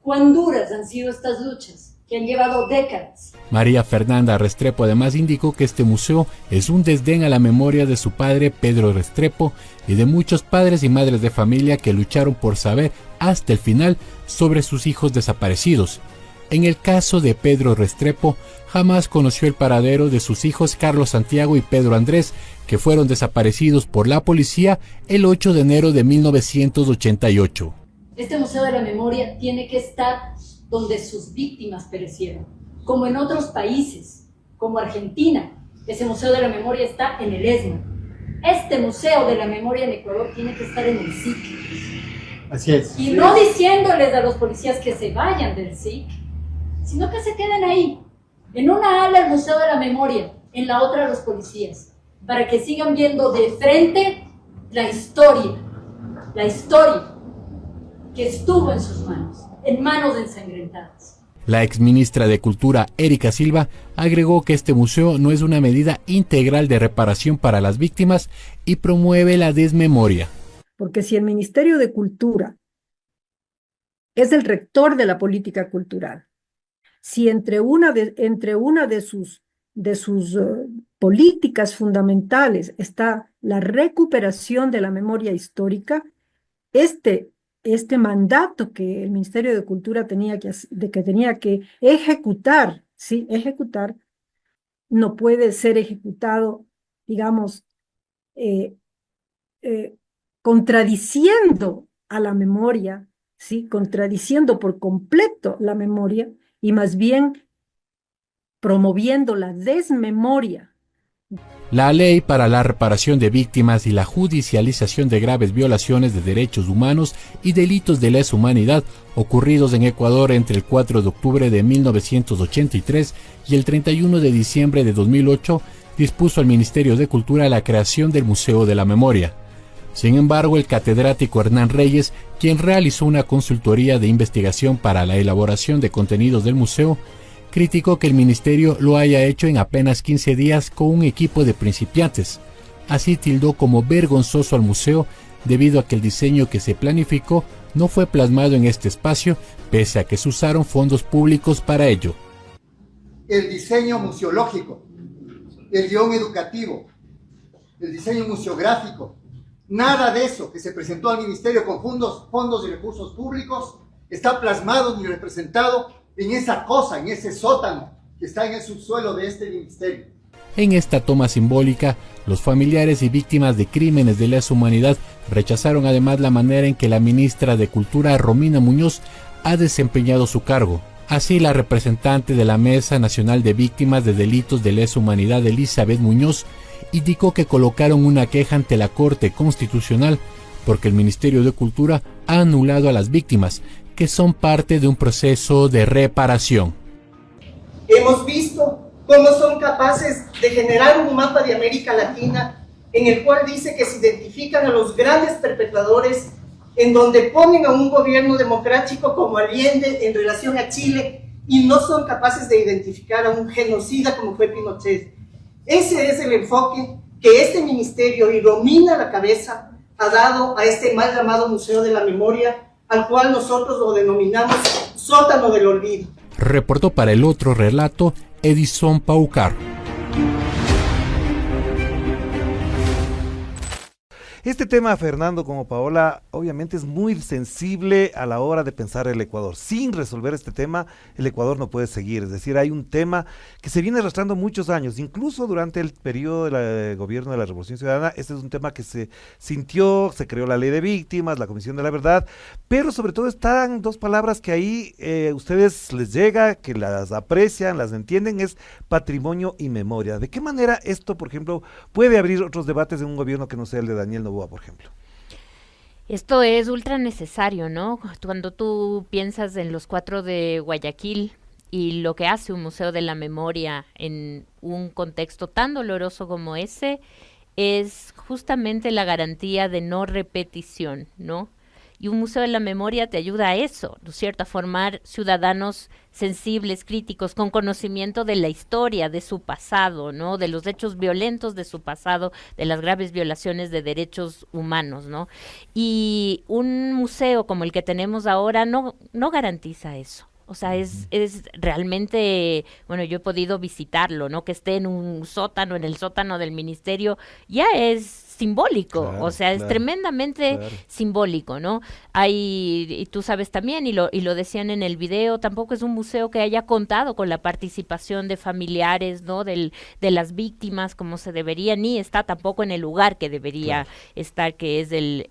cuán duras han sido estas luchas, que han llevado décadas. María Fernanda Restrepo además indicó que este museo es un desdén a la memoria de su padre Pedro Restrepo y de muchos padres y madres de familia que lucharon por saber hasta el final sobre sus hijos desaparecidos. En el caso de Pedro Restrepo, jamás conoció el paradero de sus hijos Carlos Santiago y Pedro Andrés, que fueron desaparecidos por la policía el 8 de enero de 1988. Este Museo de la Memoria tiene que estar donde sus víctimas perecieron, como en otros países, como Argentina. Ese Museo de la Memoria está en el ESMA. Este Museo de la Memoria en Ecuador tiene que estar en el SIC. Así es. Y no diciéndoles a los policías que se vayan del SIC, sino que se queden ahí. En una ala el Museo de la Memoria, en la otra los policías, para que sigan viendo de frente la historia que estuvo en sus manos, en manos ensangrentadas. La exministra de Cultura, Erika Silva, agregó que este museo no es una medida integral de reparación para las víctimas y promueve la desmemoria. Porque si el Ministerio de Cultura es el rector de la política cultural, si entre una de sus políticas fundamentales está la recuperación de la memoria histórica, este mandato que el Ministerio de Cultura tenía que ejecutar, ¿sí? Ejecutar, no puede ser ejecutado, digamos, contradiciendo a la memoria, ¿sí? Contradiciendo por completo la memoria y más bien promoviendo la desmemoria. La Ley para la Reparación de Víctimas y la Judicialización de Graves Violaciones de Derechos Humanos y Delitos de Lesa Humanidad ocurridos en Ecuador entre el 4 de octubre de 1983 y el 31 de diciembre de 2008 dispuso al Ministerio de Cultura la creación del Museo de la Memoria. Sin embargo, el catedrático Hernán Reyes, quien realizó una consultoría de investigación para la elaboración de contenidos del museo, criticó que el ministerio lo haya hecho en apenas 15 días con un equipo de principiantes. Así tildó como vergonzoso al museo debido a que el diseño que se planificó no fue plasmado en este espacio, pese a que se usaron fondos públicos para ello. El diseño museológico, el guión educativo, el diseño museográfico. Nada de eso que se presentó al Ministerio con fondos y recursos públicos está plasmado ni representado en esa cosa, en ese sótano que está en el subsuelo de este ministerio. En esta toma simbólica, los familiares y víctimas de crímenes de lesa humanidad rechazaron además la manera en que la ministra de Cultura, Romina Muñoz, ha desempeñado su cargo. Así, la representante de la Mesa Nacional de Víctimas de Delitos de Lesa Humanidad, Elizabeth Muñoz, indicó que colocaron una queja ante la Corte Constitucional porque el Ministerio de Cultura ha anulado a las víctimas, que son parte de un proceso de reparación. Hemos visto cómo son capaces de generar un mapa de América Latina en el cual dice que se identifican a los grandes perpetradores, en donde ponen a un gobierno democrático como Allende en relación a Chile y no son capaces de identificar a un genocida como fue Pinochet. Ese es el enfoque que este ministerio, y Romina a la cabeza, ha dado a este mal llamado Museo de la Memoria, al cual nosotros lo denominamos sótano del olvido. Reportó para el Otro Relato Edison Paucar. Este tema, Fernando, como Paola, obviamente es muy sensible a la hora de pensar el Ecuador. Sin resolver este tema, el Ecuador no puede seguir. Es decir, hay un tema que se viene arrastrando muchos años, incluso durante el periodo del gobierno de la Revolución Ciudadana. Este es un tema que se sintió, se creó la Ley de Víctimas, la Comisión de la Verdad, pero sobre todo están dos palabras que ahí ustedes les llega, que las aprecian, las entienden, es patrimonio y memoria. ¿De qué manera esto, por ejemplo, puede abrir otros debates en un gobierno que no sea el de Daniel Noboa, por ejemplo? Esto es ultra necesario, ¿no? Cuando tú piensas en los 4 de Guayaquil y lo que hace un Museo de la Memoria en un contexto tan doloroso como ese, es justamente la garantía de no repetición, ¿no? Y un Museo de la Memoria te ayuda a eso, ¿no es cierto?, a formar ciudadanos sensibles, críticos, con conocimiento de la historia, de su pasado, ¿no?, de los hechos violentos de su pasado, de las graves violaciones de derechos humanos, ¿no? Y un museo como el que tenemos ahora no garantiza eso. O sea, es realmente, bueno, yo he podido visitarlo, ¿no? Que esté en un sótano, en el sótano del ministerio, ya es simbólico, claro, o sea, es tremendamente simbólico, ¿no? Hay, y tú sabes también, y lo decían en el video, tampoco es un museo que haya contado con la participación de familiares, ¿no? De las víctimas como se debería, ni está tampoco en el lugar que debería estar, que es el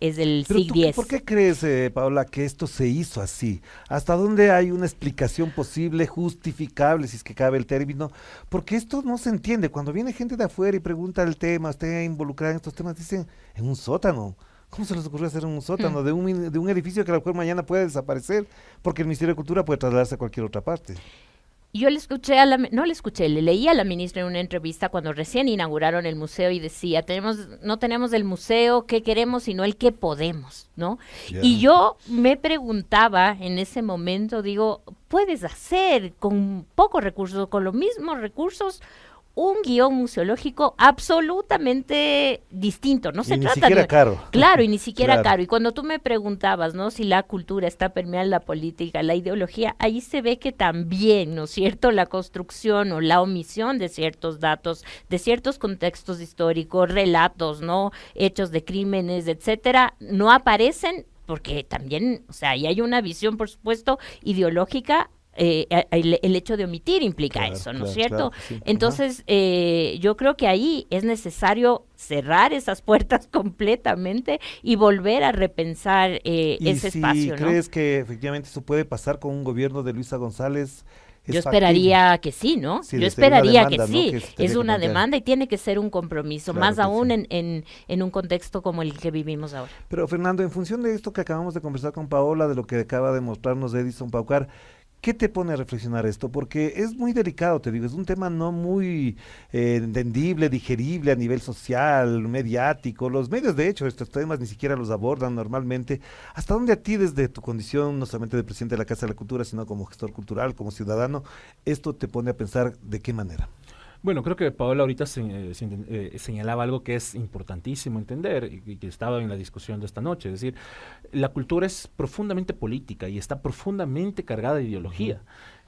SIG 10. ¿Por qué crees, Paola, que esto se hizo así? ¿Hasta dónde hay una explicación posible, justificable, si es que cabe el término? Porque esto no se entiende. Cuando viene gente de afuera y pregunta el tema, esté involucrada en estos temas, dicen, en un sótano. ¿Cómo se les ocurrió hacer un sótano de un edificio que a lo mejor mañana puede desaparecer? Porque el Ministerio de Cultura puede trasladarse a cualquier otra parte. Yo le leí a la ministra en una entrevista cuando recién inauguraron el museo y decía, no tenemos el museo que queremos, sino el que podemos, ¿no? Yeah. Y yo me preguntaba en ese momento, digo, ¿puedes hacer con pocos recursos, con los mismos recursos, un guión museológico absolutamente distinto? No se trata ni siquiera caro. Claro, y ni siquiera caro. Y cuando tú me preguntabas, ¿no?, si la cultura está permeada en la política, la ideología, ahí se ve que también, ¿no es cierto?, la construcción o la omisión de ciertos datos, de ciertos contextos históricos, relatos, ¿no?, hechos de crímenes, etcétera, no aparecen porque también, o sea, ahí hay una visión, por supuesto, ideológica. El hecho de omitir implica eso, ¿no es cierto? Sí. Entonces, yo creo que ahí es necesario cerrar esas puertas completamente y volver a repensar ese espacio, ¿no? ¿Crees que efectivamente eso puede pasar con un gobierno de Luisa González? Yo esperaría que sí, ¿no? Sí, yo esperaría demanda, que sí. ¿no? Que es una demanda y tiene que ser un compromiso, claro, más aún sí. en un contexto como el que vivimos ahora. Pero, Fernando, en función de esto que acabamos de conversar con Paola, de lo que acaba de mostrarnos Edison Paucar, ¿qué te pone a reflexionar esto? Porque es muy delicado, te digo, es un tema no muy entendible, digerible a nivel social, mediático. Los medios, de hecho, estos temas ni siquiera los abordan normalmente. ¿Hasta dónde a ti, desde tu condición, no solamente de presidente de la Casa de la Cultura, sino como gestor cultural, como ciudadano, esto te pone a pensar de qué manera? Bueno, creo que Paola ahorita señalaba algo que es importantísimo entender y que estaba en la discusión de esta noche. Es decir, la cultura es profundamente política y está profundamente cargada de ideología.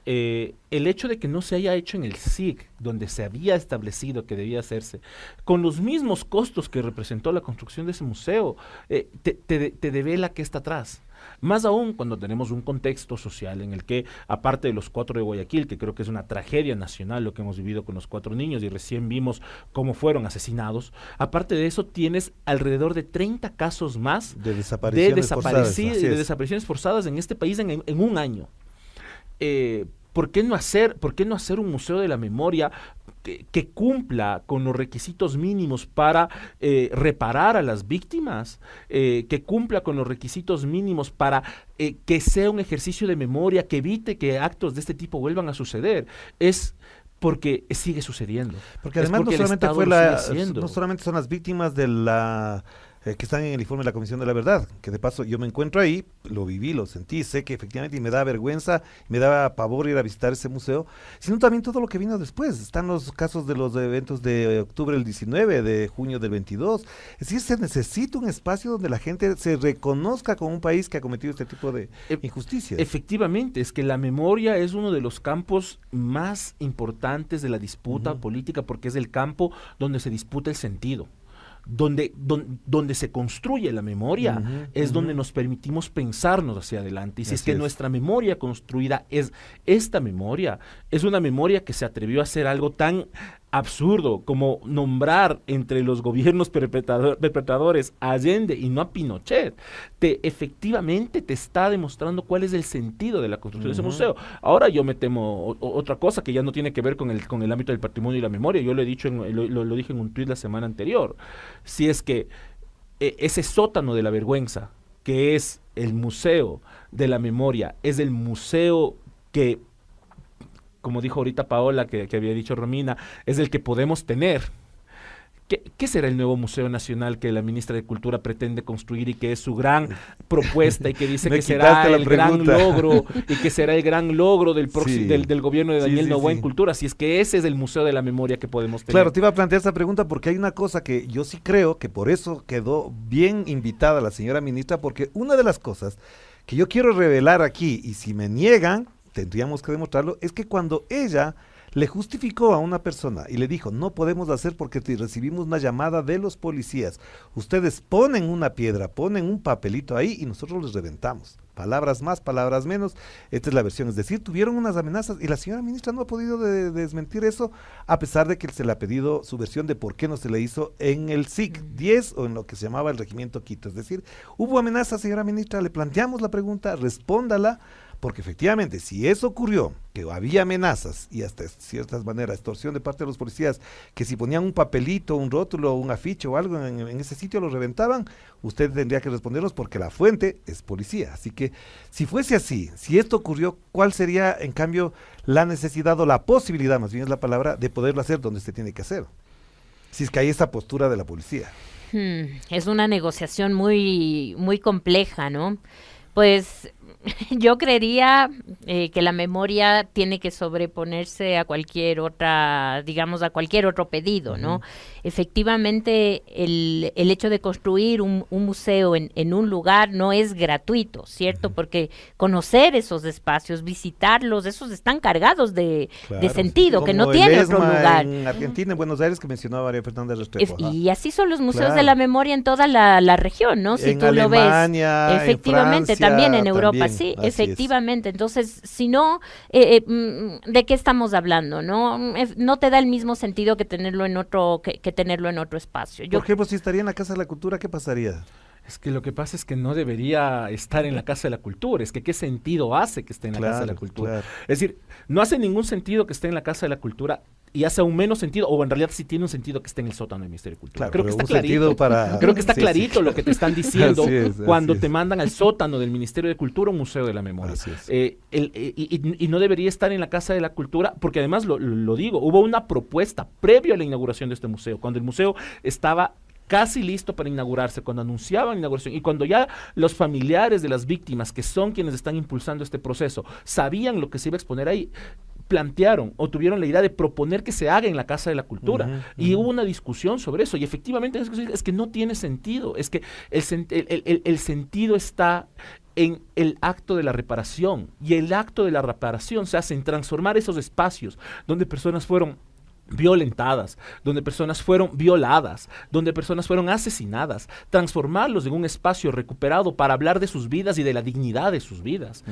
el hecho de que no se haya hecho en el SIC, donde se había establecido que debía hacerse, con los mismos costos que representó la construcción de ese museo, te devela que está atrás. Más aún cuando tenemos un contexto social en el que, aparte de los 4 de Guayaquil, que creo que es una tragedia nacional lo que hemos vivido con los 4 niños y recién vimos cómo fueron asesinados, aparte de eso tienes alrededor de 30 casos más de desapariciones forzadas en este país en un año. ¿Por qué no hacer un museo de la memoria que cumpla con los requisitos mínimos para reparar a las víctimas, que cumpla con los requisitos mínimos para que sea un ejercicio de memoria, que evite que actos de este tipo vuelvan a suceder? Es porque sigue sucediendo. Porque además no solamente son las víctimas de la que están en el informe de la Comisión de la Verdad, que de paso yo me encuentro ahí, lo viví, lo sentí, sé que efectivamente y me da vergüenza, me da pavor ir a visitar ese museo, sino también todo lo que vino después. Están los casos de los eventos de octubre del 19, de junio del 22. Es decir, se necesita un espacio donde la gente se reconozca como un país que ha cometido este tipo de injusticias. Efectivamente, es que la memoria es uno de los campos más importantes de la disputa política, porque es el campo donde se disputa el sentido. Donde se construye la memoria es donde nos permitimos pensarnos hacia adelante. Y si es que nuestra memoria construida es esta memoria, es una memoria que se atrevió a hacer algo tan absurdo como nombrar entre los gobiernos perpetradores a Allende y no a Pinochet, efectivamente te está demostrando cuál es el sentido de la construcción de ese museo. Ahora yo me temo otra cosa que ya no tiene que ver con el ámbito del patrimonio y la memoria. Yo lo he dicho, lo dije en un tuit la semana anterior. Si es que ese sótano de la vergüenza, que es el museo de la memoria, es el museo que, como dijo ahorita Paola, que había dicho Romina, es el que podemos tener. ¿Qué será el nuevo Museo Nacional que la ministra de Cultura pretende construir y que es su gran propuesta y que dice que será el gran logro y que será el gran logro del gobierno de Daniel Noboa en Cultura? Si es que ese es el Museo de la Memoria que podemos tener. Claro, te iba a plantear esta pregunta porque hay una cosa que yo sí creo que por eso quedó bien invitada la señora ministra, porque una de las cosas que yo quiero revelar aquí, y si me niegan, tendríamos que demostrarlo, es que cuando ella le justificó a una persona y le dijo, no podemos hacer porque recibimos una llamada de los policías, ustedes ponen una piedra, ponen un papelito ahí y nosotros les reventamos, palabras más, palabras menos, esta es la versión, es decir, tuvieron unas amenazas y la señora ministra no ha podido desmentir eso, a pesar de que se le ha pedido su versión de por qué no se le hizo en el SIC 10 o en lo que se llamaba el Regimiento Quito, es decir, hubo amenazas, señora ministra, le planteamos la pregunta, respóndala, porque efectivamente, si eso ocurrió, que había amenazas y hasta ciertas maneras extorsión de parte de los policías, que si ponían un papelito, un rótulo, un afiche o algo en ese sitio lo reventaban, usted tendría que respondernos porque la fuente es policía. Así que si fuese así, si esto ocurrió, ¿cuál sería en cambio la necesidad o la posibilidad, más bien es la palabra, de poderlo hacer donde se tiene que hacer? Si es que hay esa postura de la policía. Es una negociación muy, muy compleja, ¿no? Pues yo creería que la memoria tiene que sobreponerse a cualquier otra, digamos, a cualquier otro pedido, ¿no? Efectivamente, el hecho de construir un museo en un lugar no es gratuito, ¿cierto? Porque conocer esos espacios, visitarlos, esos están cargados de sentido, que no tiene otro lugar. En Argentina, en Buenos Aires, que mencionaba María Fernanda Restrepo. Y así son los museos de la memoria en toda la región, ¿no? Si en tú Alemania, lo ves. Efectivamente, en Francia, también en Europa, también, sí, efectivamente. Entonces, si no, ¿de qué estamos hablando? No te da el mismo sentido que tenerlo en otro, que tenerlo en otro espacio. Por ejemplo, si estaría en la Casa de la Cultura, ¿qué pasaría? Es que lo que pasa es que no debería estar en la Casa de la Cultura, es que qué sentido hace que esté en la Casa de la Cultura. Es decir, no hace ningún sentido que esté en la Casa de la Cultura y hace aún menos sentido, o en realidad sí tiene un sentido que esté en el sótano del Ministerio de Cultura. Claro, creo que está clarito, creo que está clarito lo que te están diciendo cuando te mandan al sótano del Ministerio de Cultura un Museo de la Memoria. Y no debería estar en la Casa de la Cultura, porque además lo digo, hubo una propuesta previo a la inauguración de este museo, cuando el museo estaba casi listo para inaugurarse, cuando anunciaban la inauguración y cuando ya los familiares de las víctimas, que son quienes están impulsando este proceso, sabían lo que se iba a exponer ahí, plantearon o tuvieron la idea de proponer que se haga en la Casa de la Cultura y hubo una discusión sobre eso y efectivamente es que no tiene sentido, es que el sentido está en el acto de la reparación. Y el acto de la reparación se hace en transformar esos espacios donde personas fueron violentadas, donde personas fueron violadas, donde personas fueron asesinadas, transformarlos en un espacio recuperado para hablar de sus vidas y de la dignidad de sus vidas.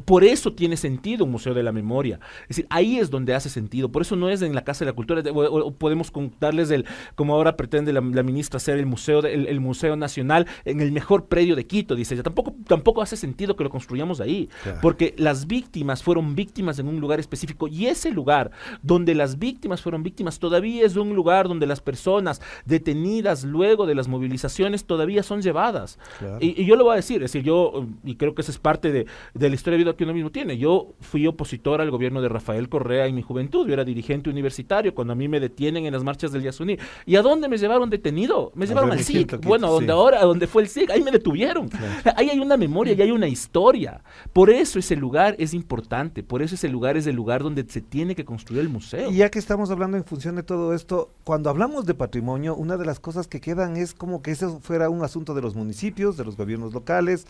Por eso tiene sentido un Museo de la Memoria. Es decir, ahí es donde hace sentido. Por eso no es en la Casa de la Cultura, o podemos contarles como ahora pretende la ministra hacer el Museo Nacional en el mejor predio de Quito. Dice ella, tampoco hace sentido que lo construyamos ahí, claro, porque las víctimas fueron víctimas en un lugar específico, y ese lugar donde las víctimas fueron víctimas todavía es un lugar donde las personas detenidas luego de las movilizaciones todavía son llevadas. Claro. Y yo lo voy a decir, es decir, y creo que esa es parte de la historia de vida que uno mismo tiene. Yo fui opositor al gobierno de Rafael Correa en mi juventud, yo era dirigente universitario cuando a mí me detienen en las marchas del Yasuní. ¿Y a dónde me llevaron detenido? Me llevaron al SIC. Bueno, donde fue el SIC, ahí me detuvieron. Claro. Ahí hay una memoria y hay una historia. Por eso ese lugar es importante, por eso ese lugar es el lugar donde se tiene que construir el museo. Y ya que estamos hablando en función de todo esto, cuando hablamos de patrimonio, una de las cosas que quedan es como que eso fuera un asunto de los municipios, de los gobiernos locales,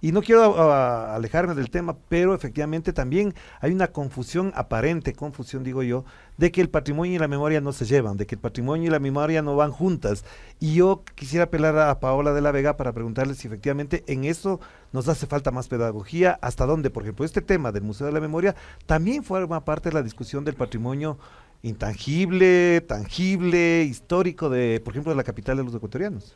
y no quiero alejarme del tema, pero efectivamente también hay una confusión aparente, digo yo, de que el patrimonio y la memoria no se llevan, de que el patrimonio y la memoria no van juntas, y yo quisiera apelar a Paola de la Vega para preguntarle si efectivamente en eso nos hace falta más pedagogía, hasta dónde, por ejemplo, este tema del Museo de la Memoria también forma parte de la discusión del patrimonio intangible, tangible, histórico de, por ejemplo, de la capital de los ecuatorianos.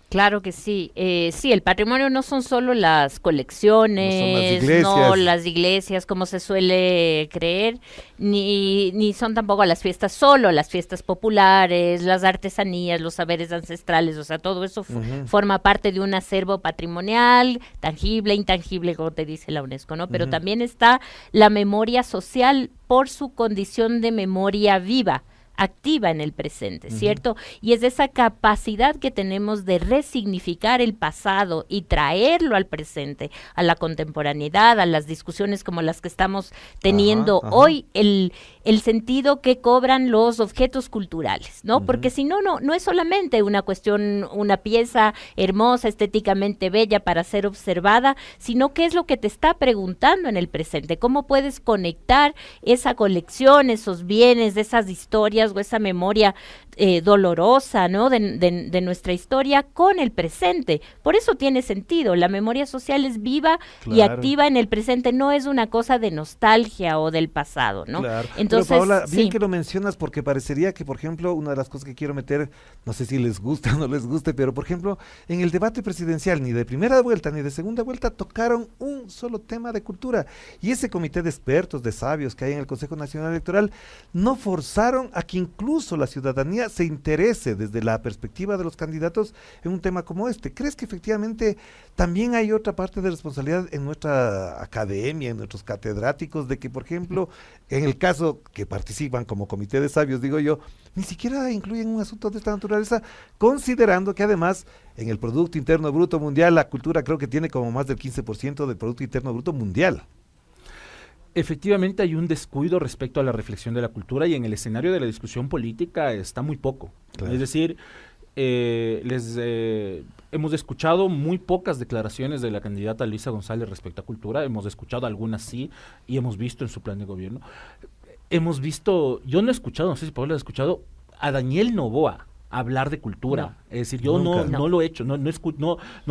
Claro que sí. Sí, el patrimonio no son solo las colecciones, no las iglesias como se suele creer, ni son tampoco las fiestas solo, las fiestas populares, las artesanías, los saberes ancestrales, o sea, todo eso forma parte de un acervo patrimonial, tangible, intangible, como te dice la UNESCO, ¿no? Pero también está la memoria social por su condición de memoria viva, activa en el presente, ¿cierto? Y es esa capacidad que tenemos de resignificar el pasado y traerlo al presente, a la contemporaneidad, a las discusiones como las que estamos teniendo hoy, el sentido que cobran los objetos culturales, ¿no? Porque si no es solamente una cuestión, una pieza hermosa, estéticamente bella para ser observada, sino qué es lo que te está preguntando en el presente, cómo puedes conectar esa colección, esos bienes, esas historias o esa memoria dolorosa, ¿no? de nuestra historia con el presente. Por eso tiene sentido. La memoria social es viva y activa en el presente, no es una cosa de nostalgia o del pasado, ¿no? Claro. Entonces, pero Paola, bien que lo mencionas, porque parecería que, por ejemplo, una de las cosas que quiero meter, no sé si les gusta o no les guste, pero por ejemplo, en el debate presidencial, ni de primera vuelta ni de segunda vuelta, tocaron un solo tema de cultura. Y ese comité de expertos, de sabios que hay en el Consejo Nacional Electoral, no forzaron a que incluso la ciudadanía se interese desde la perspectiva de los candidatos en un tema como este. ¿Crees que efectivamente también hay otra parte de responsabilidad en nuestra academia, en nuestros catedráticos, de que, por ejemplo, en el caso que participan como comité de sabios, digo yo, ni siquiera incluyen un asunto de esta naturaleza, considerando que además en el Producto Interno Bruto Mundial la cultura creo que tiene como más del 15% del Producto Interno Bruto Mundial? Efectivamente hay un descuido respecto a la reflexión de la cultura, y en el escenario de la discusión política está muy poco. Claro. Es decir, hemos escuchado muy pocas declaraciones de la candidata Luisa González respecto a cultura, hemos escuchado algunas sí, y hemos visto en su plan de gobierno. Hemos visto, yo no he escuchado, no sé si Pablo ha escuchado, a Daniel Noboa hablar de cultura. No. Es decir, yo no lo he hecho, no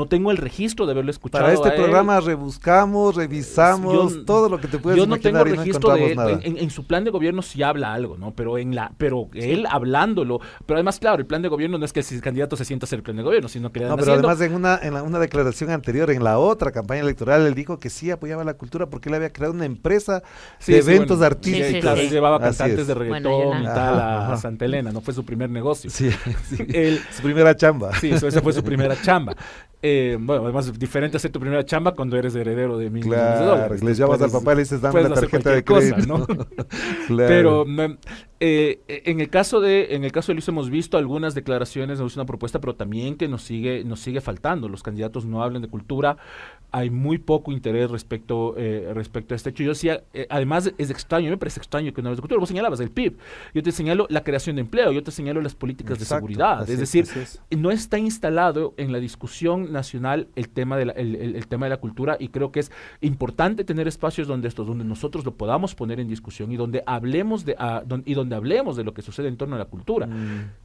tengo el registro de haberlo escuchado. Para este programa rebuscamos, revisamos todo lo que te puedes imaginar. Yo no tengo registro de él. En su plan de gobierno sí habla algo, ¿no? Pero él hablándolo, pero además, claro, el plan de gobierno no es que el candidato se sienta a hacer el plan de gobierno, sino que le dan pero además en una declaración anterior, en la otra campaña electoral, él dijo que sí apoyaba la cultura porque él había creado una empresa de eventos artísticos. Sí, claro, él llevaba cantantes de reggaetón y tal a Santa Elena, no fue su primer negocio. Sí. Su primera chamba. Sí, esa fue su primera chamba. Bueno, además diferente hacer tu primera chamba cuando eres heredero de $1,000,000 de dólares. Les llamas al papá y le dices, dame la tarjeta de crédito. Cosa, ¿no? Claro. Pero En el caso de Luis hemos visto algunas declaraciones, hemos visto una propuesta, pero también que nos sigue faltando. Los candidatos no hablan de cultura, hay muy poco interés respecto a este hecho. Yo decía, además es extraño, me parece extraño que no hables de cultura. Vos señalabas el PIB, yo te señalo la creación de empleo, yo te señalo las políticas de seguridad. Es decir, no está instalado en la discusión nacional el tema de la cultura, y creo que es importante tener espacios donde nosotros lo podamos poner en discusión y donde hablemos de lo que sucede en torno a la cultura.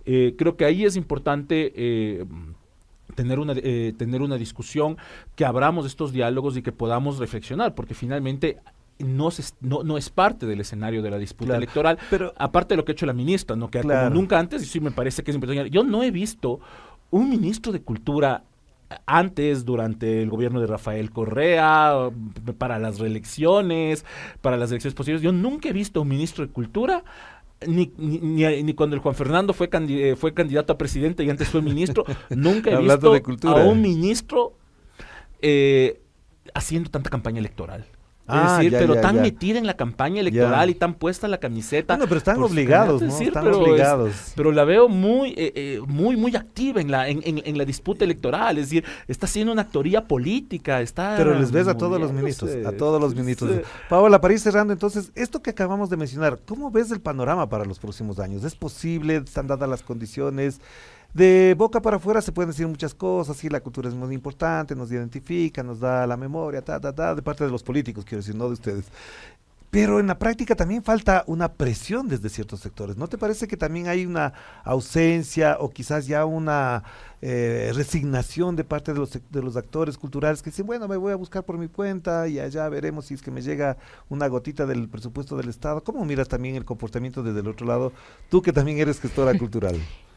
Creo que ahí es importante tener una discusión, que abramos estos diálogos y que podamos reflexionar, porque finalmente no es parte del escenario de la disputa electoral, pero aparte de lo que ha hecho la ministra, ¿no? Que como nunca antes, y sí me parece que es importante, yo no he visto un ministro de cultura antes, durante el gobierno de Rafael Correa, para las reelecciones, para las elecciones posibles. Yo nunca he visto un ministro de cultura, ni cuando el Juan Fernando fue candidato a presidente y antes fue ministro, nunca he visto a un ministro haciendo tanta campaña electoral. Es decir, tan metida en la campaña electoral y tan puesta en la camiseta. Bueno, pero están obligados, ¿no? Están obligados. Pero la veo muy activa en la disputa electoral. Es decir, está haciendo una actoría política. Pero les ves a todos los ministros, Paola, para ir cerrando, entonces, esto que acabamos de mencionar, ¿cómo ves el panorama para los próximos años? ¿Es posible? ¿Están dadas las condiciones? De boca para afuera se pueden decir muchas cosas, sí, la cultura es muy importante, nos identifica, nos da la memoria, de parte de los políticos, quiero decir, no de ustedes. Pero en la práctica también falta una presión desde ciertos sectores. ¿No te parece que también hay una ausencia o quizás ya una resignación de parte de los actores culturales que dicen, bueno, me voy a buscar por mi cuenta y allá veremos si es que me llega una gotita del presupuesto del Estado? ¿Cómo miras también el comportamiento desde el otro lado, tú que también eres gestora cultural?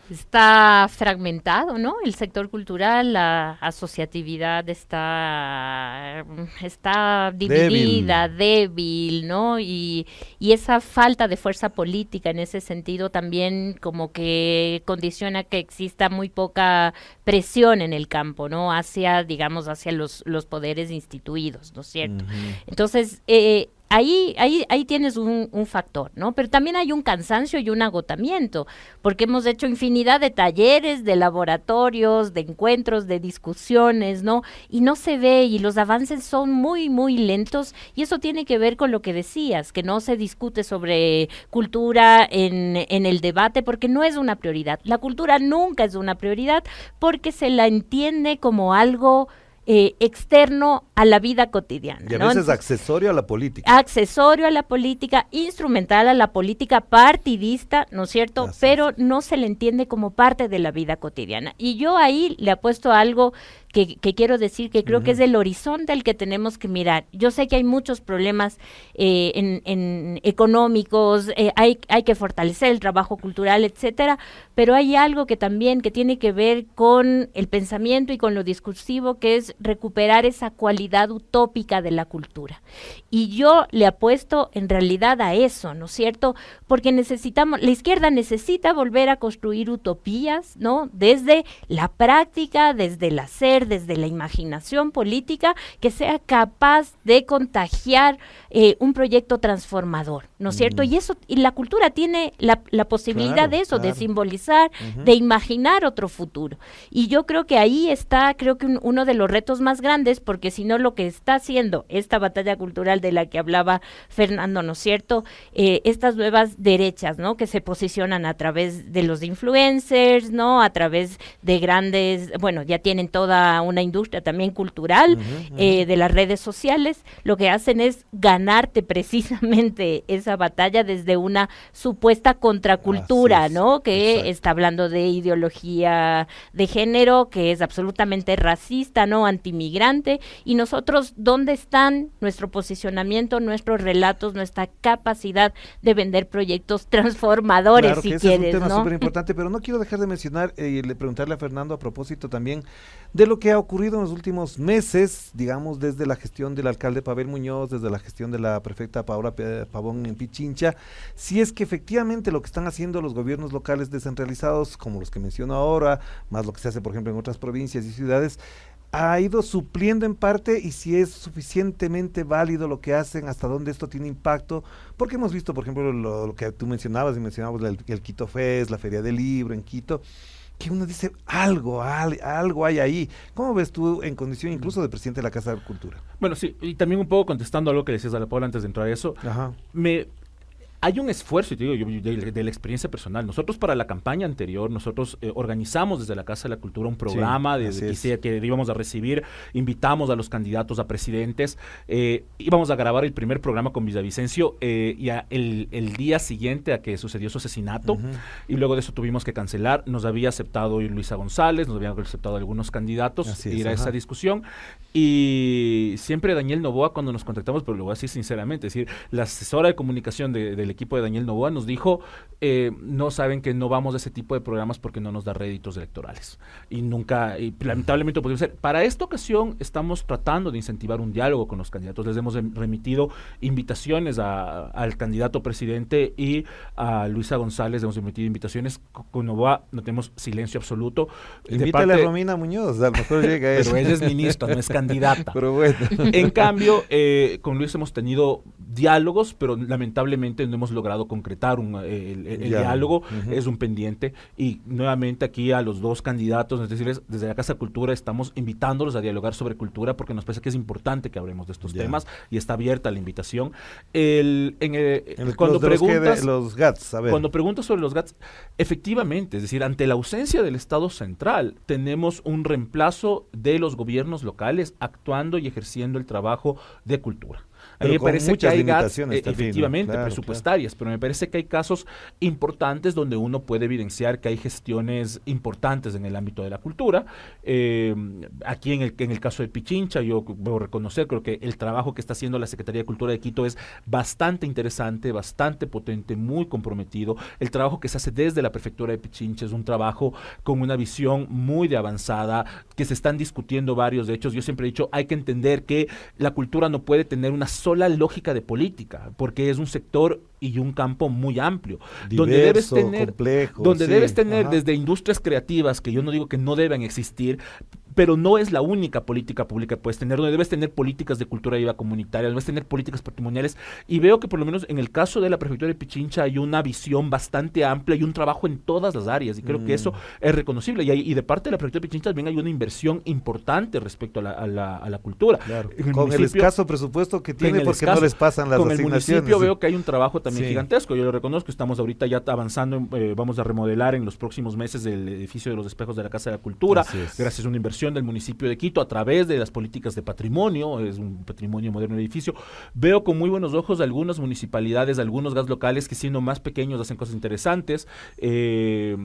Está fragmentado, ¿no? El sector cultural, la asociatividad está dividida, débil, ¿no? Y esa falta de fuerza política en ese sentido también como que condiciona que exista muy poca presión en el campo, ¿no? Hacia los poderes instituidos, ¿no es cierto? Entonces, Ahí tienes un factor, ¿no? Pero también hay un cansancio y un agotamiento, porque hemos hecho infinidad de talleres, de laboratorios, de encuentros, de discusiones, ¿no? Y no se ve, y los avances son muy, muy lentos, y eso tiene que ver con lo que decías, que no se discute sobre cultura en el debate, porque no es una prioridad. La cultura nunca es una prioridad, porque se la entiende como algo externo a la vida cotidiana. Y a veces, ¿no? Accesorio a la política. Accesorio a la política, instrumental a la política, partidista, ¿no es cierto? Así pero no se le entiende como parte de la vida cotidiana. Y yo ahí le apuesto a algo que quiero decir, que creo que es el horizonte al que tenemos que mirar. Yo sé que hay muchos problemas en económicos, hay que fortalecer el trabajo cultural, etcétera, pero hay algo que también que tiene que ver con el pensamiento y con lo discursivo, que es recuperar esa cualidad utópica de la cultura. Y yo le apuesto en realidad a eso, ¿no es cierto? Porque la izquierda necesita volver a construir utopías, ¿no? Desde la práctica, desde el hacer, desde la imaginación política, que sea capaz de contagiar un proyecto transformador, ¿no es cierto? Y la cultura tiene la posibilidad de eso, de simbolizar, de imaginar otro futuro. Y yo creo que ahí está, uno de los retos más grandes, porque si no, lo que está haciendo esta batalla cultural de la que hablaba Fernando, ¿no es cierto? Estas nuevas derechas, ¿no? Que se posicionan a través de los influencers, ¿no? A través de grandes, ya tienen toda una industria también cultural de las redes sociales. Lo que hacen es ganarte precisamente esa batalla desde una supuesta contracultura, ¿no? Que está hablando de ideología de género, que es absolutamente racista, ¿no? Antimigrante. Y nosotros, ¿dónde están nuestro posicionamiento, nuestros relatos, nuestra capacidad de vender proyectos transformadores, claro, si ese quieres, es un tema ¿no? súper importante, pero no quiero dejar de mencionar y preguntarle a Fernando a propósito también de lo que ha ocurrido en los últimos meses, digamos, desde la gestión del alcalde Pavel Muñoz, desde la gestión de la prefecta Paola Pavón en Pichincha, si es que efectivamente lo que están haciendo los gobiernos locales descentralizados, como los que menciono ahora, más lo que se hace, por ejemplo, en otras provincias y ciudades, ha ido supliendo en parte y si es suficientemente válido lo que hacen, hasta dónde esto tiene impacto, porque hemos visto, por ejemplo, lo que tú mencionabas el Quito Fest, la Feria del Libro en Quito, que uno dice, algo hay ahí. ¿Cómo ves tú en condición incluso de presidente de la Casa de Cultura? Bueno, sí, y también un poco contestando a lo que decías a la Paula antes de entrar a eso, Ajá. Hay un esfuerzo, y te digo, yo de la experiencia personal. Nosotros para la campaña anterior, nosotros organizamos desde la Casa de la Cultura un programa que íbamos a recibir, invitamos a los candidatos a presidentes, íbamos a grabar el primer programa con Villavicencio el día siguiente a que sucedió su asesinato, y luego de eso tuvimos que cancelar. Nos había aceptado Luisa González, nos habían aceptado algunos candidatos ir a esa discusión, y siempre Daniel Noboa, cuando nos contactamos, pero lo voy a decir sinceramente, es decir, la asesora de comunicación del equipo de Daniel Noboa nos dijo, no saben que no vamos a ese tipo de programas porque no nos da réditos electorales. Y lamentablemente podría ser. Para esta ocasión estamos tratando de incentivar un diálogo con los candidatos. Les hemos remitido invitaciones al candidato presidente y a Luisa González, hemos remitido invitaciones. Con Noboa no tenemos silencio absoluto. Invítale a Romina Muñoz, a lo mejor llega eso. Pero ella es ministra, no es candidata. Pero bueno. En cambio, con Luis hemos tenido diálogos, pero lamentablemente no hemos logrado concretar el diálogo. Es un pendiente, y nuevamente aquí a los dos candidatos, es decir, desde la Casa de Cultura estamos invitándolos a dialogar sobre cultura porque nos parece que es importante que hablemos de estos temas, y está abierta la invitación. Cuando preguntas los GATS, a ver. Cuando preguntas sobre los GATS, efectivamente, es decir, ante la ausencia del Estado central, tenemos un reemplazo de los gobiernos locales actuando y ejerciendo el trabajo de cultura. A mí me parece que hay GATS, efectivamente, presupuestarias, pero me parece que hay casos importantes donde uno puede evidenciar que hay gestiones importantes en el ámbito de la cultura. Aquí en el caso de Pichincha, yo debo reconocer, creo que el trabajo que está haciendo la Secretaría de Cultura de Quito es bastante interesante, bastante potente, muy comprometido. El trabajo que se hace desde la Prefectura de Pichincha es un trabajo con una visión muy de avanzada, que se están discutiendo varios hechos. Yo siempre he dicho, hay que entender que la cultura no puede tener una sola lógica de política, porque es un sector y un campo muy amplio, diverso, donde debes tener desde industrias creativas, que yo no digo que no deben existir, pero no es la única política pública que puedes tener, donde debes tener políticas de cultura viva comunitaria, debes tener políticas patrimoniales, y veo que por lo menos en el caso de la Prefectura de Pichincha hay una visión bastante amplia y un trabajo en todas las áreas, y creo que eso es reconocible, y de parte de la Prefectura de Pichincha también hay una inversión importante respecto a la cultura. Claro. Con el escaso presupuesto que tiene, porque no les pasan las asignaciones. Con el municipio veo que hay un trabajo también gigantesco, yo lo reconozco. Estamos ahorita ya avanzando, vamos a remodelar en los próximos meses el edificio de los espejos de la Casa de la Cultura, gracias a una inversión del municipio de Quito a través de las políticas de patrimonio. Es un patrimonio moderno el edificio. Veo con muy buenos ojos algunas municipalidades, algunos GATS locales que, siendo más pequeños, hacen cosas interesantes, y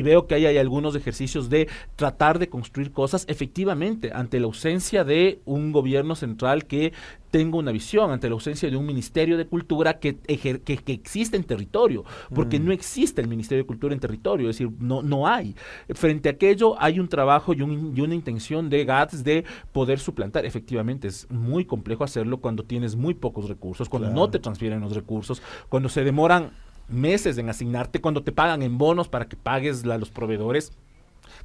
veo que hay algunos ejercicios de tratar de construir cosas efectivamente ante la ausencia de un gobierno central que tenga una visión, ante la ausencia de un Ministerio de Cultura que existe en territorio, porque no existe el Ministerio de Cultura en territorio, es decir, no hay. Frente a aquello hay un trabajo y una intención de GATS de poder suplantar. Efectivamente, es muy complejo hacerlo cuando tienes muy pocos recursos, cuando no te transfieren los recursos, cuando se demoran meses en asignarte, cuando te pagan en bonos para que pagues a los proveedores.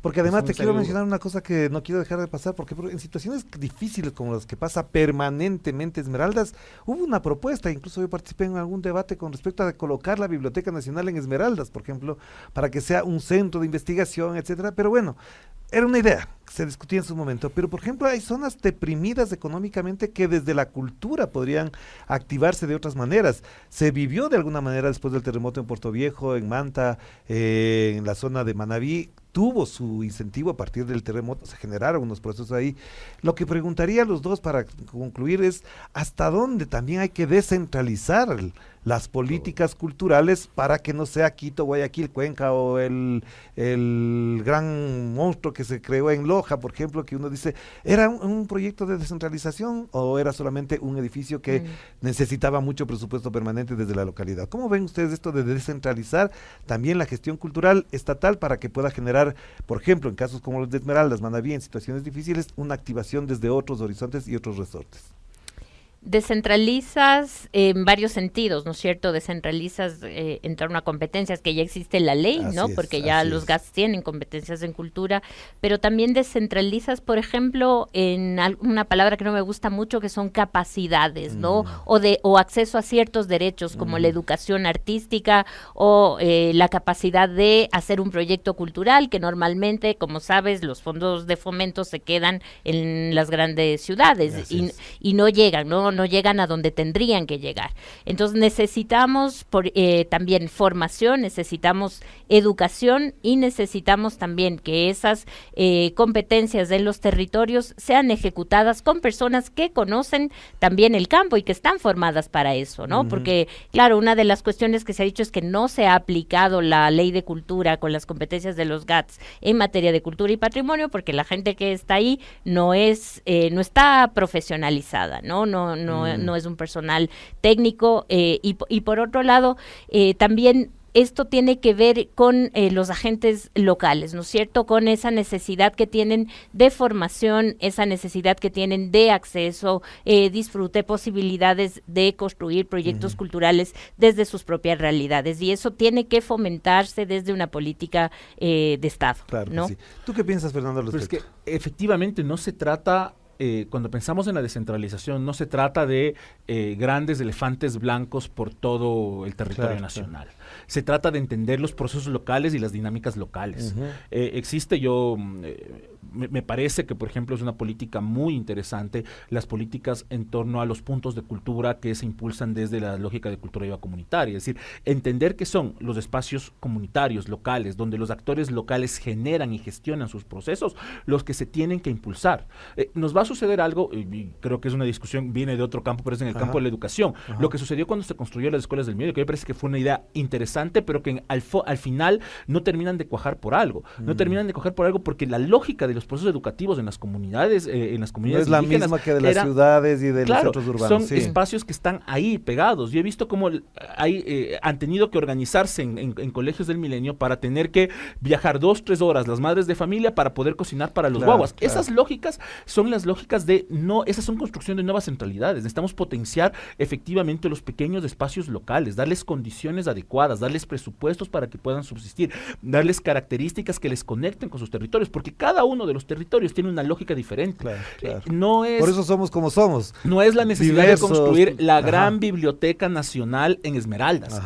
Porque además te quiero mencionar una cosa que no quiero dejar de pasar, porque en situaciones difíciles como las que pasa permanentemente Esmeraldas, hubo una propuesta, incluso yo participé en algún debate con respecto a colocar la Biblioteca Nacional en Esmeraldas, por ejemplo, para que sea un centro de investigación, etcétera, pero bueno, era una idea, se discutía en su momento, pero por ejemplo hay zonas deprimidas económicamente que desde la cultura podrían activarse de otras maneras. Se vivió de alguna manera después del terremoto en Puerto Viejo, en Manta, en la zona de Manabí, tuvo su incentivo a partir del terremoto, se generaron unos procesos ahí. Lo que preguntaría a los dos para concluir es hasta dónde también hay que descentralizar las políticas culturales para que no sea Quito, Guayaquil, Cuenca o el gran monstruo que se creó en Loja, por ejemplo, que uno dice, ¿era un proyecto de descentralización o era solamente un edificio que necesitaba mucho presupuesto permanente desde la localidad? ¿Cómo ven ustedes esto de descentralizar también la gestión cultural estatal para que pueda generar, por ejemplo, en casos como los de Esmeraldas, Manabí, en situaciones difíciles, una activación desde otros horizontes y otros resortes? Descentralizas en varios sentidos, ¿no es cierto? Descentralizas en torno a competencias que ya existe en la ley, ¿no? Porque ya los GATS tienen competencias en cultura, pero también descentralizas, por ejemplo, en una palabra que no me gusta mucho, que son capacidades, ¿no? O acceso a ciertos derechos, como la educación artística o la capacidad de hacer un proyecto cultural, que normalmente, como sabes, los fondos de fomento se quedan en las grandes ciudades y no llegan, no llegan a donde tendrían que llegar. Entonces necesitamos también formación, necesitamos educación y necesitamos también que esas competencias de los territorios sean ejecutadas con personas que conocen también el campo y que están formadas para eso, ¿no? Porque, claro, una de las cuestiones que se ha dicho es que no se ha aplicado la ley de cultura con las competencias de los GATS en materia de cultura y patrimonio, porque la gente que está ahí no está profesionalizada, no es un personal técnico, y por otro lado, también esto tiene que ver con los agentes locales, ¿no es cierto? Con esa necesidad que tienen de formación, esa necesidad que tienen de acceso, disfrute, posibilidades de construir proyectos culturales desde sus propias realidades. Y eso tiene que fomentarse desde una política de Estado, claro, ¿no? Sí. ¿Tú qué piensas, Fernando, al respecto? Pero es que efectivamente no se trata... cuando pensamos en la descentralización, no se trata de grandes elefantes blancos por todo el territorio nacional. Se trata de entender los procesos locales y las dinámicas locales. Me parece que, por ejemplo, es una política muy interesante, las políticas en torno a los puntos de cultura que se impulsan desde la lógica de cultura viva comunitaria. Es decir, entender que son los espacios comunitarios, locales, donde los actores locales generan y gestionan sus procesos, los que se tienen que impulsar. Nos va a suceder algo, y creo que es una discusión, viene de otro campo, pero es en el campo de la educación. Lo que sucedió cuando se construyó las escuelas del medio, que me parece que fue una idea interesante, pero que al final no terminan de cuajar por algo. No terminan de cuajar por algo porque la lógica de los procesos educativos en las comunidades no es la misma que de las ciudades y de los centros urbanos. Son espacios que están ahí pegados. Yo he visto cómo han tenido que organizarse en colegios del milenio para tener que viajar 2-3 horas las madres de familia para poder cocinar para los guaguas. Esas lógicas son las lógicas esas son construcción de nuevas centralidades. Necesitamos potenciar efectivamente los pequeños espacios locales, darles condiciones adecuadas, darles presupuestos para que puedan subsistir, darles características que les conecten con sus territorios, porque cada uno de los territorios tiene una lógica diferente. Por eso somos como somos. No es la necesidad de construir la gran biblioteca nacional en Esmeraldas,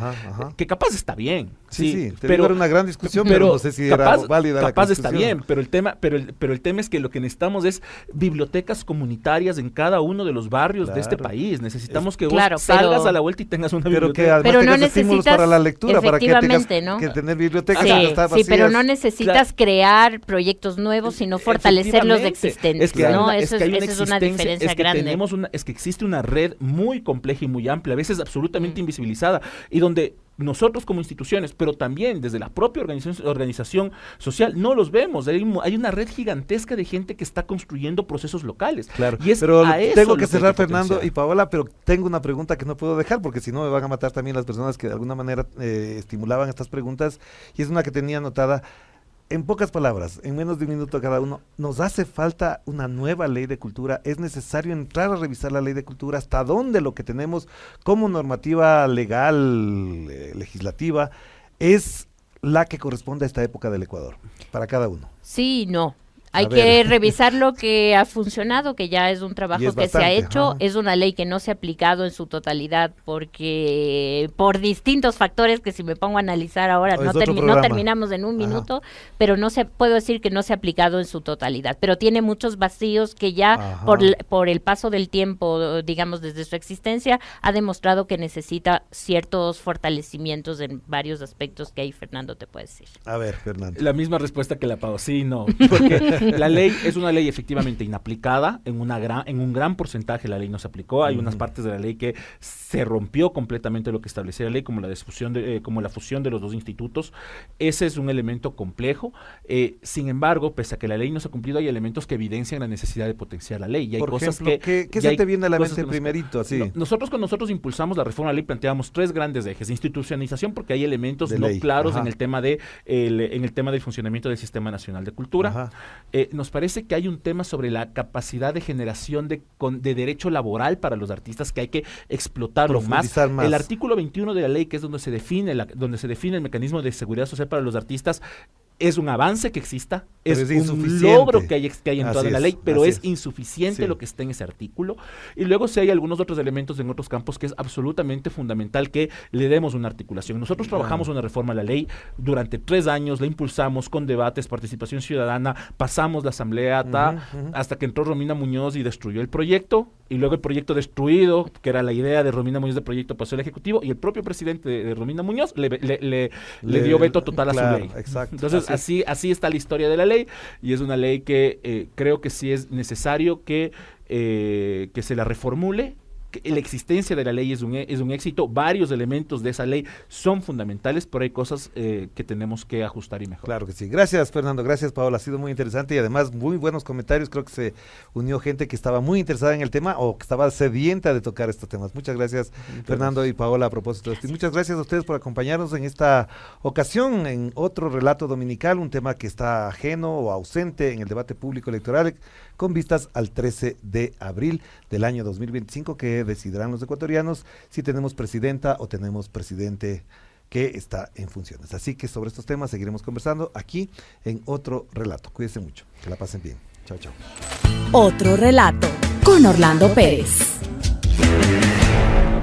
que capaz está bien. Sí, pero era una gran discusión, pero no sé si era válida la capaz está bien, pero el tema es que lo que necesitamos es bibliotecas comunitarias en cada uno de los barrios de este país. Necesitamos que vos salgas a la vuelta y tengas una biblioteca. Pero no necesitas estímulos para la lectura, para que tengas que tener bibliotecas. Sí, pero no necesitas crear proyectos nuevos, sino fortalecer los existentes. Esa es una diferencia grande. Es que existe una red muy compleja y muy amplia, a veces absolutamente invisibilizada, y donde nosotros como instituciones, pero también desde la propia organización social, no los vemos. Hay una red gigantesca de gente que está construyendo procesos locales. Claro, y es pero tengo que cerrar, hay que Fernando y Paola, pero tengo una pregunta que no puedo dejar, porque si no me van a matar también las personas que de alguna manera estimulaban estas preguntas, y es una que tenía anotada. En pocas palabras, en menos de un minuto cada uno, ¿nos hace falta una nueva ley de cultura? ¿Es necesario entrar a revisar la ley de cultura? ¿Hasta dónde lo que tenemos como normativa legal, legislativa, es la que corresponde a esta época del Ecuador? Para cada uno. Sí, no. Hay que revisar lo que ha funcionado, que ya es un trabajo que se ha hecho. Es una ley que no se ha aplicado en su totalidad porque por distintos factores que si me pongo a analizar ahora no terminamos en un minuto, pero puedo decir que no se ha aplicado en su totalidad. Pero tiene muchos vacíos que ya por el paso del tiempo, digamos desde su existencia, ha demostrado que necesita ciertos fortalecimientos en varios aspectos que ahí Fernando te puede decir. A ver, Fernando. La misma respuesta que la Pau. Sí, no. Porque la ley es una ley efectivamente inaplicada, en un gran porcentaje la ley no se aplicó. Hay unas partes de la ley que se rompió completamente lo que establecía la ley, como la fusión de los dos institutos. Ese es un elemento complejo. Sin embargo, pese a que la ley no se ha cumplido, hay elementos que evidencian la necesidad de potenciar la ley. Y hay Por cosas ejemplo, ¿qué se te viene a la mente primerito? Así. Cuando nosotros impulsamos la reforma de la ley, planteamos 3 grandes ejes. Institucionalización, porque hay elementos de no ley. claros en el tema del funcionamiento del Sistema Nacional de Cultura. nos parece que hay un tema sobre la capacidad de generación de derecho laboral para los artistas que hay que explotarlo más. El artículo 21 de la ley, que es donde se define el mecanismo de seguridad social para los artistas, es un avance que exista, es un logro que hay entrado en la ley, pero es insuficiente lo que está en ese artículo. Y luego sí hay algunos otros elementos en otros campos que es absolutamente fundamental que le demos una articulación. Nosotros trabajamos una reforma a la ley durante 3 años, la impulsamos con debates, participación ciudadana, pasamos la asamblea hasta que entró Romina Muñoz y destruyó el proyecto, y luego el proyecto destruido, que era la idea de Romina Muñoz de proyecto, pasó al Ejecutivo, y el propio presidente de Romina Muñoz le dio veto total a su ley. Exacto. Entonces, así está la historia de la ley, y es una ley que creo que sí es necesario que se la reformule. La existencia de la ley es un éxito, varios elementos de esa ley son fundamentales, pero hay cosas que tenemos que ajustar y mejorar. Claro que sí. Gracias, Fernando, gracias, Paola, ha sido muy interesante y además muy buenos comentarios. Creo que se unió gente que estaba muy interesada en el tema o que estaba sedienta de tocar estos temas. Muchas gracias, Fernando y Paola, a propósito de esto. Y muchas gracias a ustedes por acompañarnos en esta ocasión en otro relato dominical, un tema que está ajeno o ausente en el debate público electoral con vistas al 13 de abril del año 2025, que decidirán los ecuatorianos si tenemos presidenta o tenemos presidente que está en funciones. Así que sobre estos temas seguiremos conversando aquí en Otro Relato. Cuídense mucho, que la pasen bien. Chao, chao. Otro Relato con Orlando Pérez.